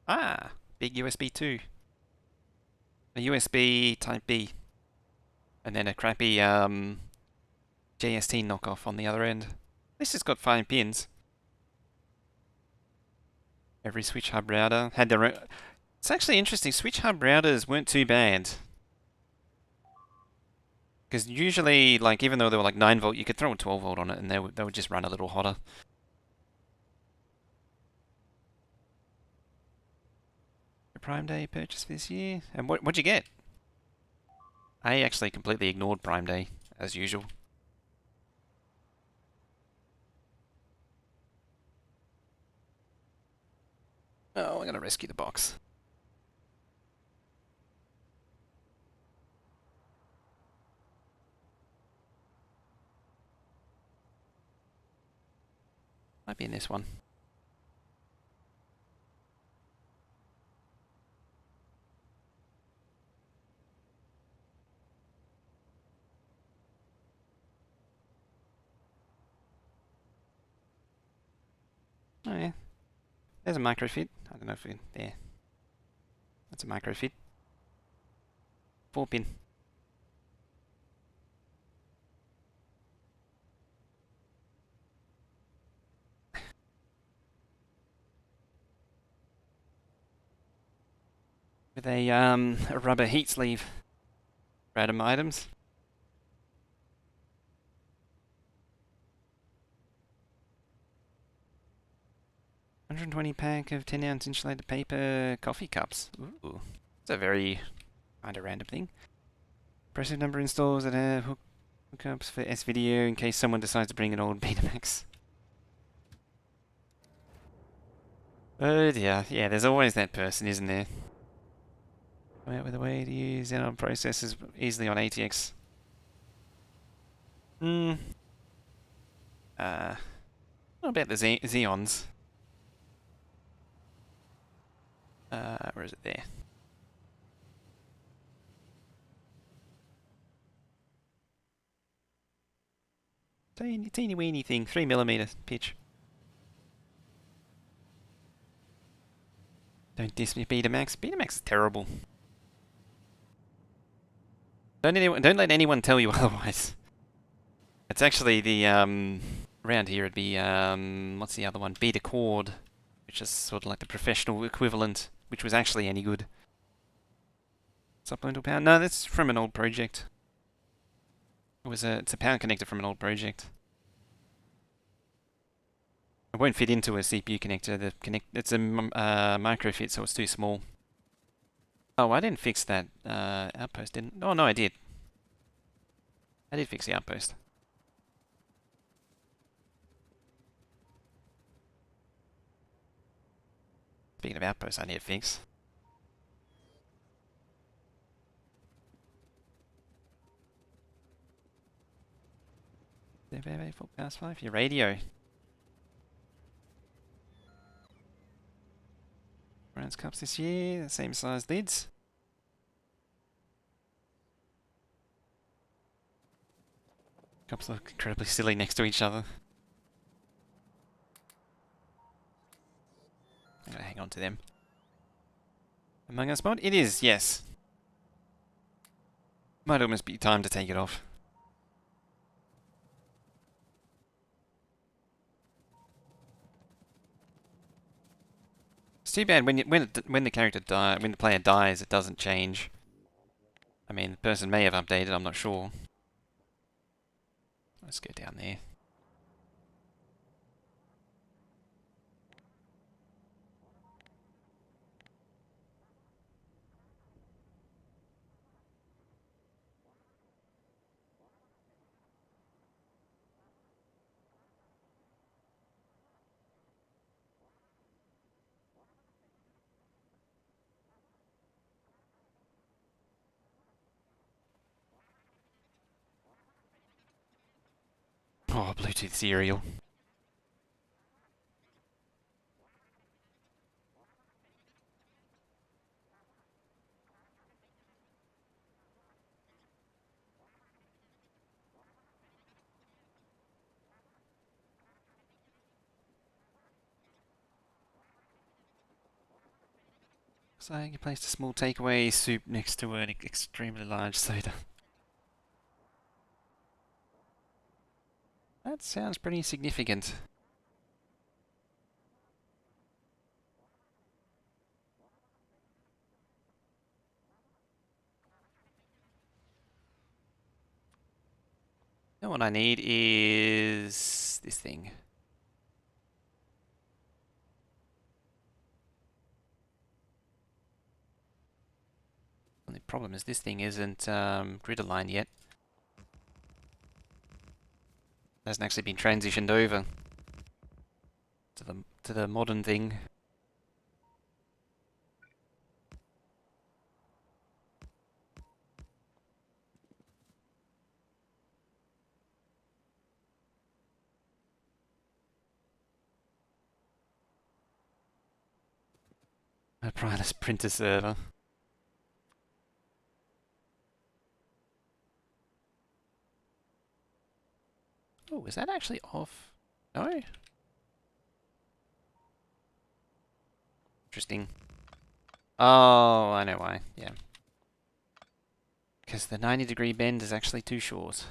Ah, big USB 2. A USB Type B. And then a crappy JST knockoff on the other end. This has got 5 pins. Every switch hub router had their own... It's actually interesting, switch hub routers weren't too bad. Because usually, like, even though they were like 9 volt, you could throw a 12 volt on it and they would just run a little hotter. A Prime Day purchase this year? And what'd you get? I actually completely ignored Prime Day, as usual. Oh, I'm gonna rescue the box. Might be in this one. Oh yeah. There's a microfit. I don't know if it... There. That's a microfit. 4 pin. With a rubber heat sleeve. Random items. 120 pack of 10-ounce insulated paper coffee cups. Ooh, it's a very kind of random thing. Impressive number of installs that have hookups for S-Video in case someone decides to bring an old Betamax. Oh dear, yeah, there's always that person, isn't there? Come out with a way to use Xenon processors easily on ATX. What about the Xeons? Where is it there? Teeny weeny thing, 3mm pitch. Don't diss me, Betamax. Betamax is terrible. Don't let anyone tell you otherwise. It's actually the around here it'd be what's the other one? Beta Cord which is sort of like the professional equivalent, which was actually any good. Supplemental power? No, that's from an old project. It's a power connector from an old project. It won't fit into a CPU connector. It's a micro fit, so it's too small. Oh, I didn't fix that outpost, didn't? Oh no, I did. I did fix the outpost. Speaking of outposts, I need to fix. Forecast 5, your radio. Bronze cups this year, the same size lids. Cups look incredibly silly next to each other. I'm gonna hang on to them. Among Us mod? It is, yes. Might almost be time to take it off. It's too bad when the player dies, it doesn't change. I mean, the person may have updated, I'm not sure. Let's go down there. Oh, Bluetooth serial. So you placed a small takeaway soup next to an extremely large soda. That sounds pretty significant. Now what I need is this thing. Only problem is this thing isn't grid aligned yet. Hasn't actually been transitioned over to the modern thing. Apparatus printer server. Oh, is that actually off? No? Interesting. Oh, I know why. Yeah. Because the 90-degree bend is actually too short.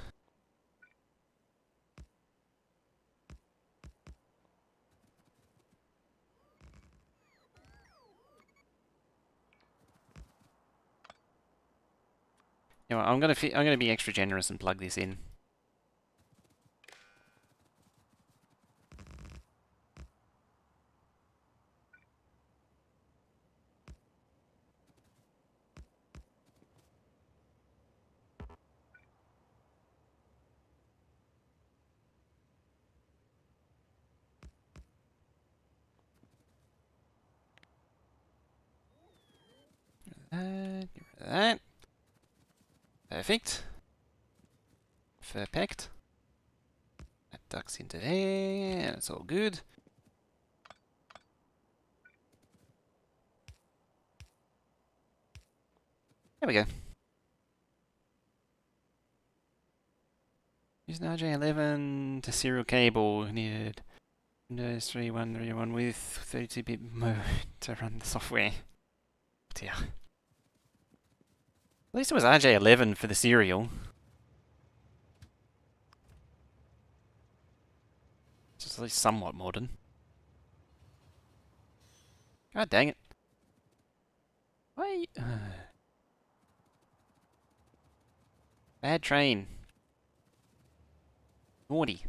You know what, I'm gonna be extra generous and plug this in. Get rid of that. Perfect. Perfect. That ducks into there, and it's all good. There we go. Use an RJ11 to serial cable. Needed Windows 3.1.3.1 with 32-bit mode to run the software. Dear. At least it was RJ11 for the serial. It's at least somewhat modern. God dang it. Why? Bad train. Naughty.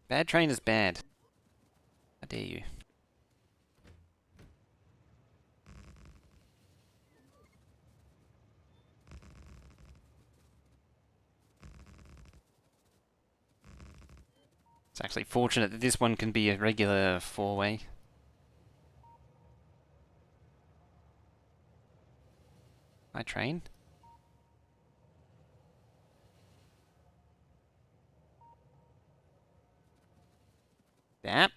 Bad train is bad. How dare you? It's actually fortunate that this one can be a regular four-way. My train? Yep.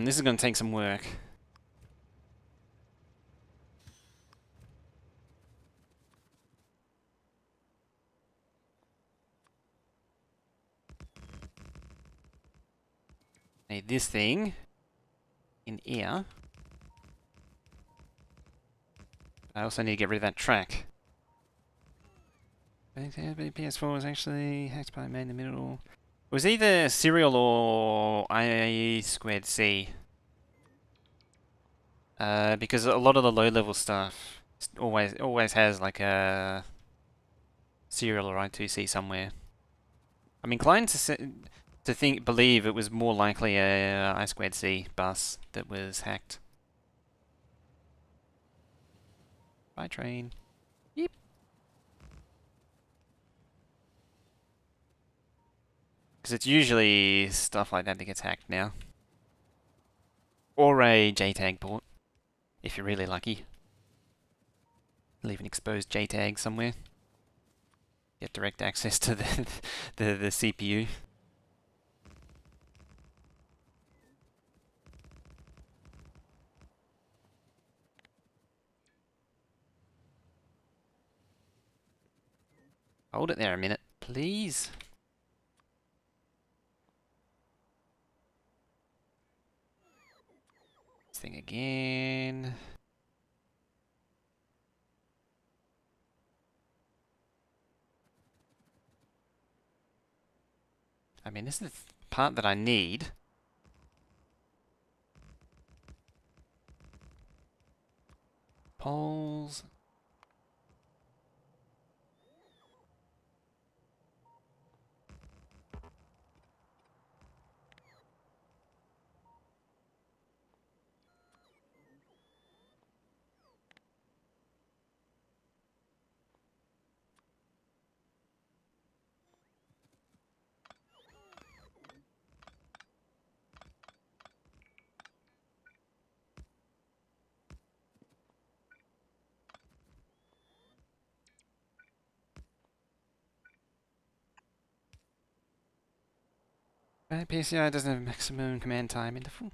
This is going to take some work. Need this thing in here. I also need to get rid of that track. I think the PS4 was actually hacked by a man in the middle. It was either Serial or I squared C. Because a lot of the low-level stuff always has like a Serial or I2C somewhere. I'm inclined to believe it was more likely a I squared C bus that was hacked. By train. Yep. Because it's usually stuff like that that gets hacked now. Or a JTAG port, if you're really lucky. Leave an exposed JTAG somewhere. Get direct access to the CPU. Hold it there a minute, please. This thing again. I mean, this is the part that I need. Poles. PCI doesn't have maximum command time in the full.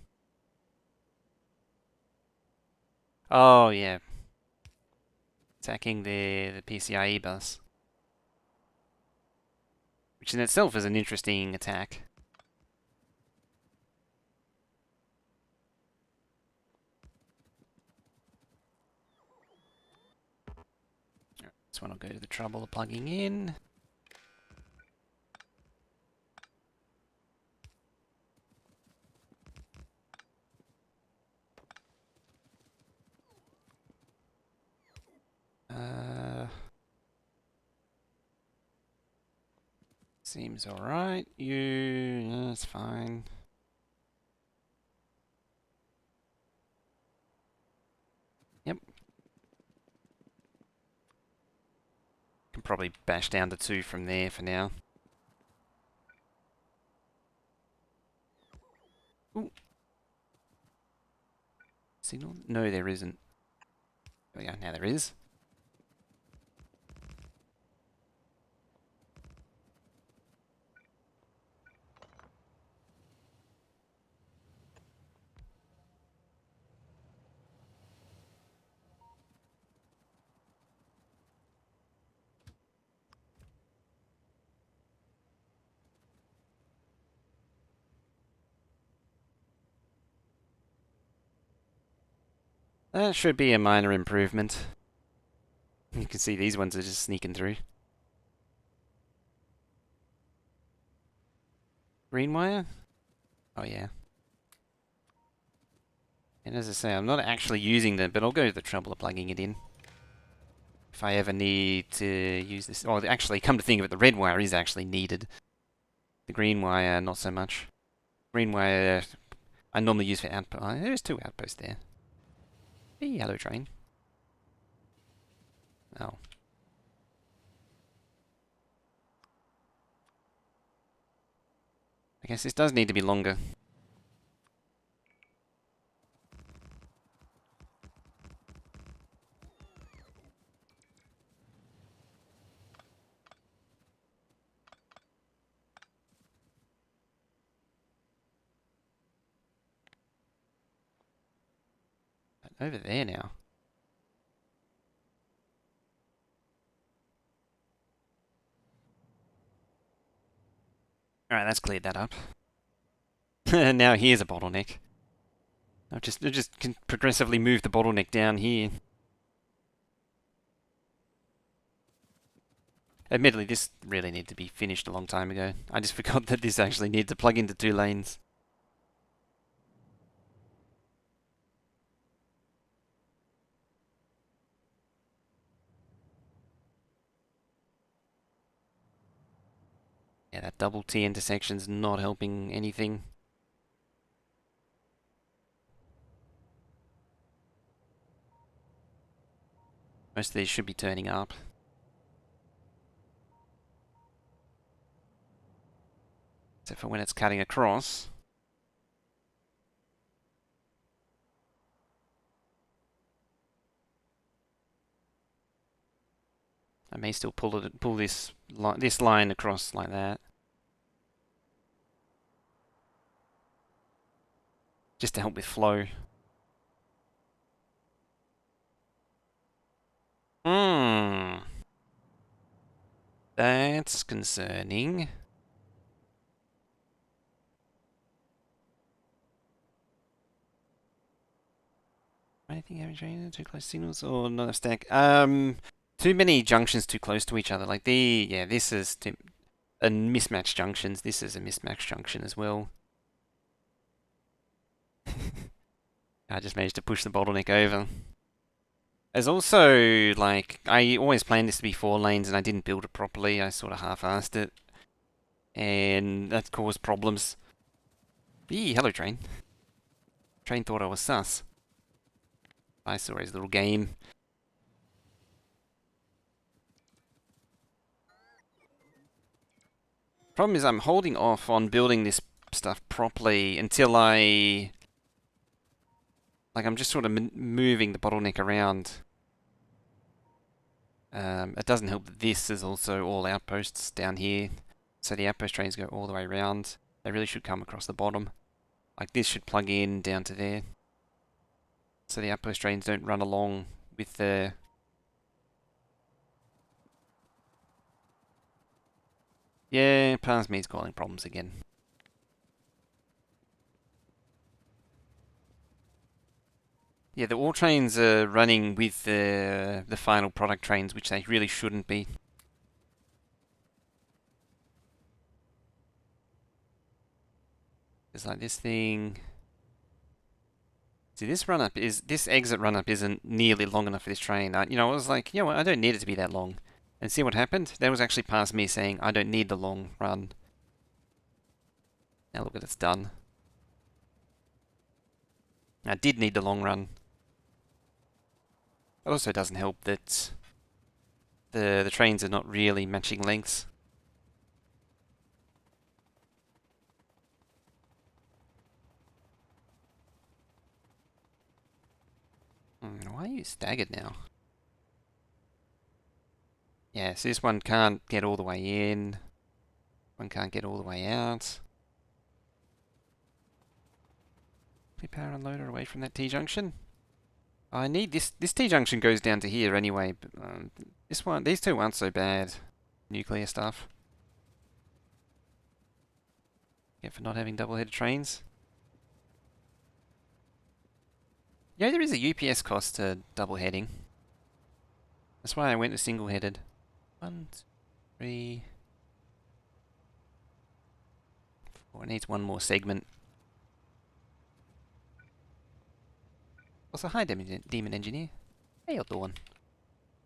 Oh yeah, attacking the PCIe bus, which in itself is an interesting attack. This one will go to the trouble of plugging in. Seems alright. That's fine. Yep. Can probably bash down to 2 from there for now. Ooh. Signal? No, there isn't. There we go. Now there is. That should be a minor improvement. You can see these ones are just sneaking through. Green wire? Oh yeah. And as I say, I'm not actually using them, but I'll go to the trouble of plugging it in. If I ever need to use this. Oh, actually, come to think of it, the red wire is actually needed. The green wire, not so much. Green wire, I normally use for outpost. Oh, there's 2 outposts there. Hey, hello train. Oh. I guess this does need to be longer. Over there now. Alright, that's cleared that up. Now here's a bottleneck. I've just can progressively move the bottleneck down here. Admittedly, this really needed to be finished a long time ago. I just forgot that this actually needed to plug into 2 lanes. Yeah, that double T intersection's not helping anything. Most of these should be turning up. Except for when it's cutting across. I may still pull this line across like that. Just to help with flow. That's concerning. Anything having changed? Too close signals or not a stack? Too many junctions too close to each other. Like this is a mismatched junctions. This is a mismatched junction as well. I just managed to push the bottleneck over. There's also, like, I always planned this to be 4 lanes and I didn't build it properly. I sort of half-assed it. And that caused problems. Eee, hello train. Train thought I was sus. I saw his little game. Problem is I'm holding off on building this stuff properly until I'm just sort of moving the bottleneck around. It doesn't help that this is also all outposts down here. So the outpost trains go all the way around. They really should come across the bottom. Like this should plug in down to there. So the outpost trains don't run along with the... Yeah, past me's causing problems again. Yeah, the ore trains are running with the final product trains, which they really shouldn't be. It's like this thing... See, this exit run up isn't nearly long enough for this train. I was like, you know what, I don't need it to be that long. And see what happened? That was actually past me saying, I don't need the long run. Now look at it's done. I did need the long run. It also doesn't help that the trains are not really matching lengths. Why are you staggered now? Yeah, so this one can't get all the way in. One can't get all the way out. Power unloader away from that T-junction. I need this. This T-junction goes down to here anyway. But, these 2 aren't so bad. Nuclear stuff. Yeah, for not having double-headed trains. Yeah, there is a UPS cost to double heading. That's why I went to single headed. 1, 2, 3, 4. It needs one more segment. Also, hi, Demon Engineer. How you doing?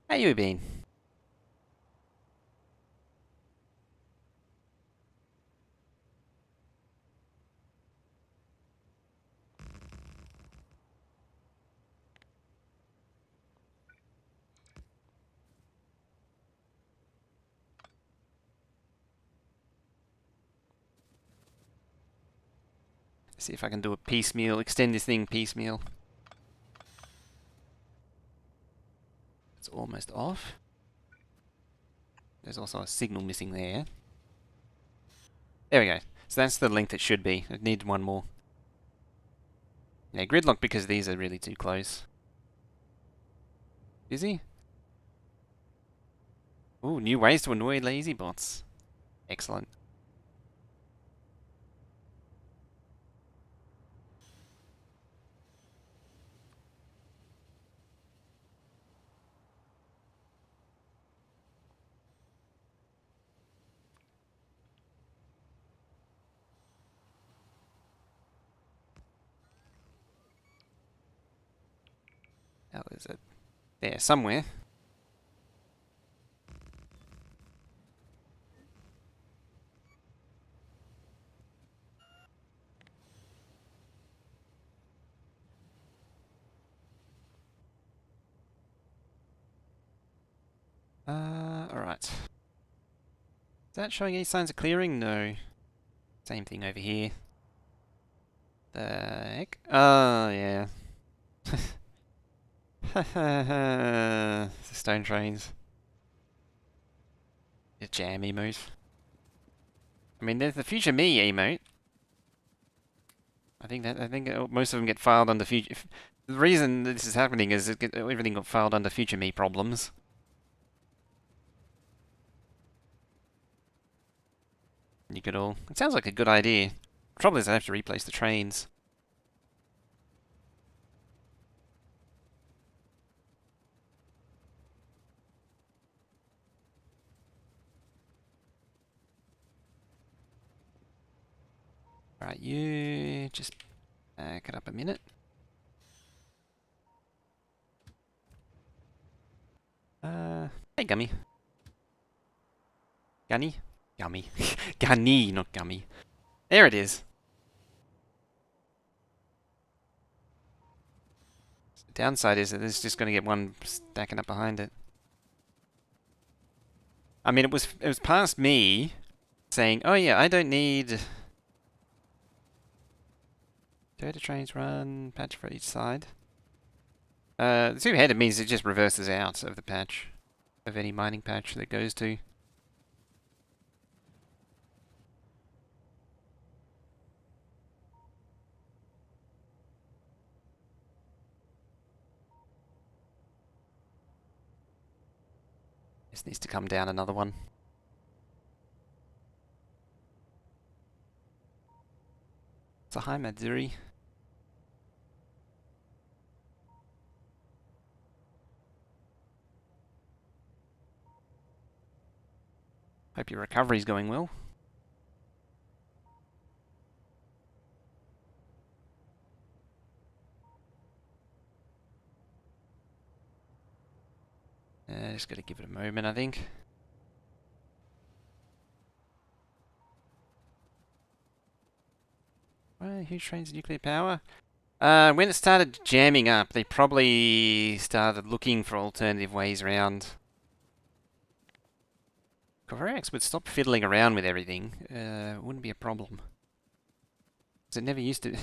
How you been? See if I can do a piecemeal, extend this thing piecemeal. It's almost off. There's also a signal missing there. There we go. So that's the length it should be. It needs one more. Yeah, gridlock because these are really too close. Busy? Ooh, new ways to annoy lazy bots. Excellent. How is it? There, somewhere. Alright. Is that showing any signs of clearing? No. Same thing over here. The heck? Oh, yeah. The stone trains. The jam emote. I mean, there's the future me emote. I think most of them get filed under future. The reason this is happening is everything got filed under future me problems. You could all. It sounds like a good idea. Trouble is, I have to replace the trains. Alright, you just back it up a minute. Hey, Gummy. Gunny? Gummy. Gunny, not Gummy. There it is. The downside is that it's just going to get one stacking up behind it. I mean, it was past me saying, oh yeah, I don't need data trains run, patch for each side. The two-headed means it just reverses out of the patch, of any mining patch that goes to. This needs to come down another one. So hi, Madzuri. Hope your recovery's going well. Just gotta give it a moment, I think. Who trains nuclear power? When it started jamming up, they probably started looking for alternative ways around. Corvax would stop fiddling around with everything. It wouldn't be a problem. 'Cause it never used to.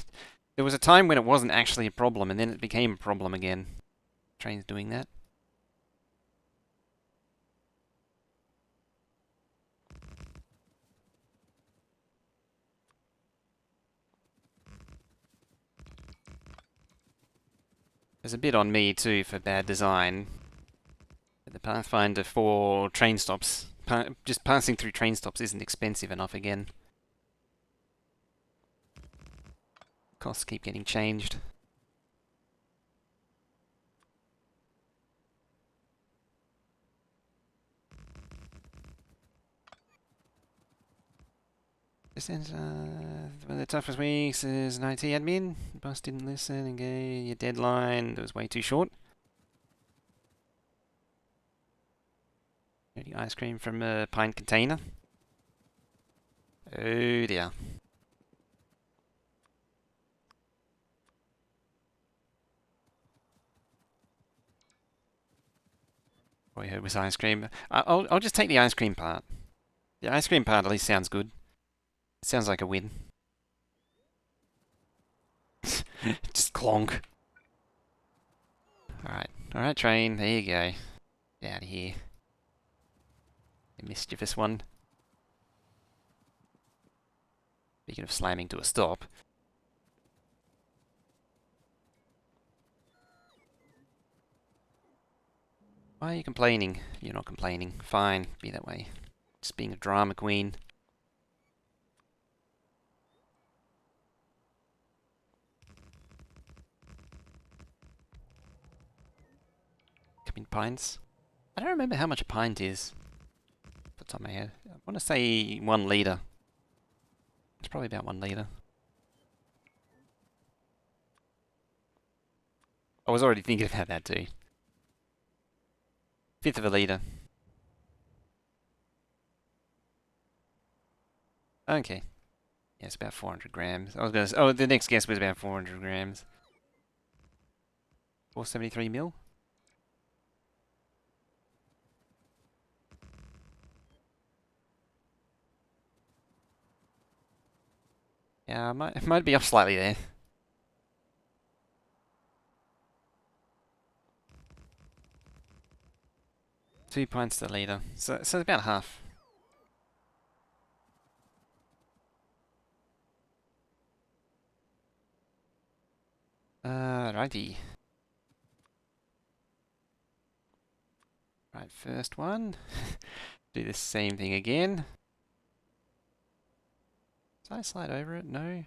There was a time when it wasn't actually a problem, and then it became a problem again. Trains doing that. There's a bit on me too for bad design. The Pathfinder for train stops, just passing through train stops isn't expensive enough again. Costs keep getting changed. One of the toughest weeks is an IT admin. Boss didn't listen and gave your deadline that was way too short. Eating ice cream from a pine container. Oh dear. All I heard was ice cream. I'll just take the ice cream part. The ice cream part at least sounds good. It sounds like a win. Just clonk. Alright, train. There you go. Get out of here. The mischievous one. Speaking of slamming to a stop. Why are you complaining? You're not complaining. Fine, be that way. Just being a drama queen. Come in, pints. I don't remember how much a pint is. Off the top of my head. I want to say 1 litre. It's probably about 1 litre. I was already thinking about that too. 1/5 of a litre. Okay. Yeah, it's about 400 grams. I was gonna. Oh, the next guess was about 400 grams. 473 mil. Yeah, it might be off slightly there. Two pints to litre. So about half. Righty. Right, first one. Do the same thing again. Did I slide over it? No.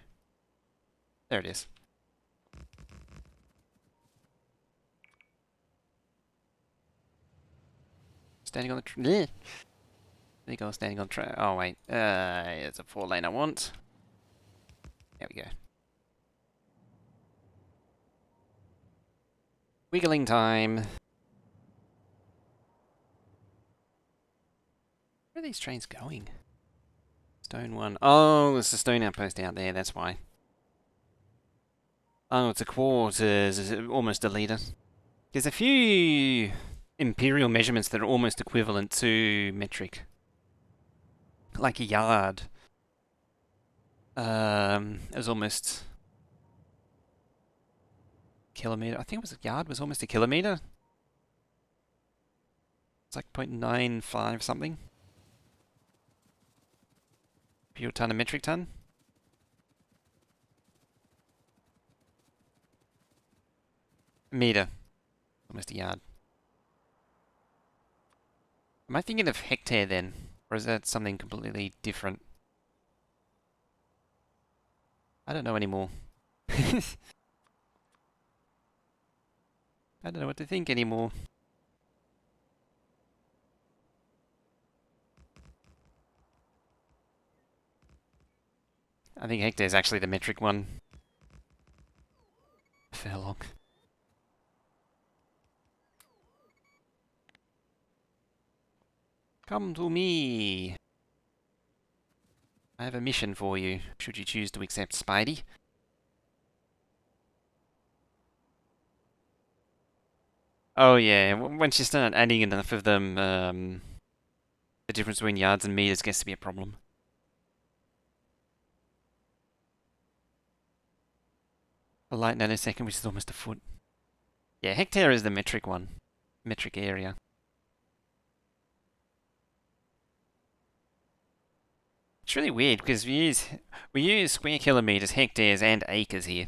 There it is. Standing on the there you go, standing on the track. Oh wait, it's a 4 lane I want. There we go. Wiggling time. Where are these trains going? Stone one. Oh, it's a stone outpost out there, that's why. Oh, it's a quarter, it's almost a litre. There's a few imperial measurements that are almost equivalent to metric. Like a yard. It was almost kilometre. I think it was a yard was almost a kilometre. It's like 0.95 something. Pure ton a metric ton. Metre. Almost a yard. Am I thinking of hectare then? Or is that something completely different? I don't know anymore. I don't know what to think anymore. I think hectare is actually the metric one. Furlong. Come to me. I have a mission for you, should you choose to accept Spidey. Oh yeah, once you start adding enough of them, the difference between yards and meters gets to be a problem. A light nanosecond, which is almost a foot. Yeah, hectare is the metric one. Metric area. It's really weird because we use square kilometers, hectares, and acres here.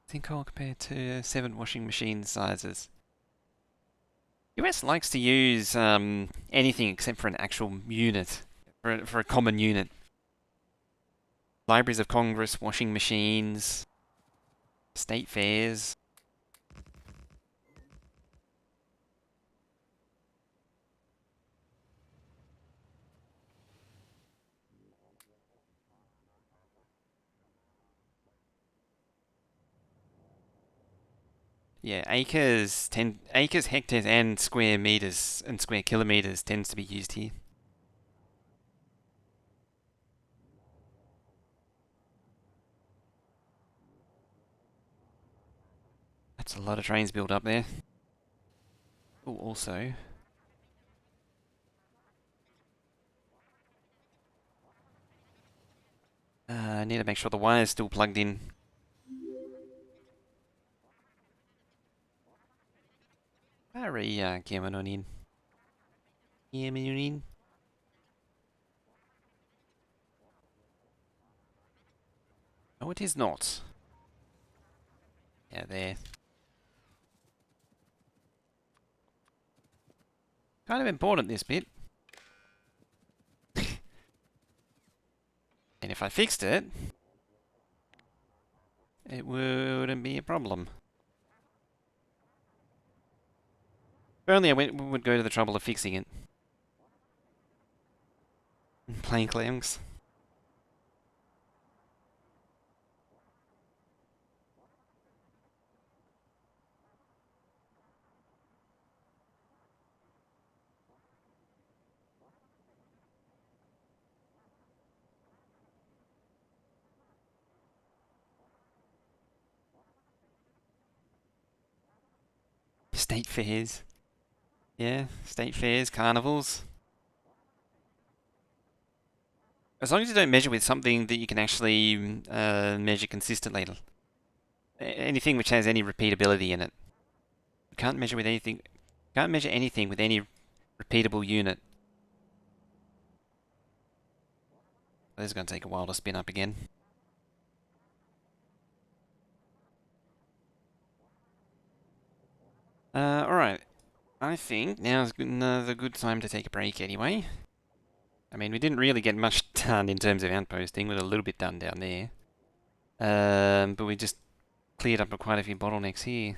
Think all compared to 7 washing machine sizes. US likes to use anything except for an actual unit, for a common unit. Libraries of Congress, washing machines, state fairs. Yeah, acres, acres, hectares, and square meters and square kilometers tends to be used here. That's a lot of trains built up there. Oh, also. I need to make sure the wire's still plugged in. Maria, coming on in. Coming on in. Oh, it is not. Yeah, there. Kind of important, this bit. And if I fixed it, it wouldn't be a problem. If only I would go to the trouble of fixing it. Plain clowns. State fairs. Yeah, state fairs, carnivals. As long as you don't measure with something that you can actually measure consistently. Anything which has any repeatability in it. You can't measure with anything. Can't measure anything with any repeatable unit. This is going to take a while to spin up again. Alright. I think now's another good time to take a break anyway. I mean, we didn't really get much done in terms of outposting. We got a little bit done down there. But we just cleared up quite a few bottlenecks here.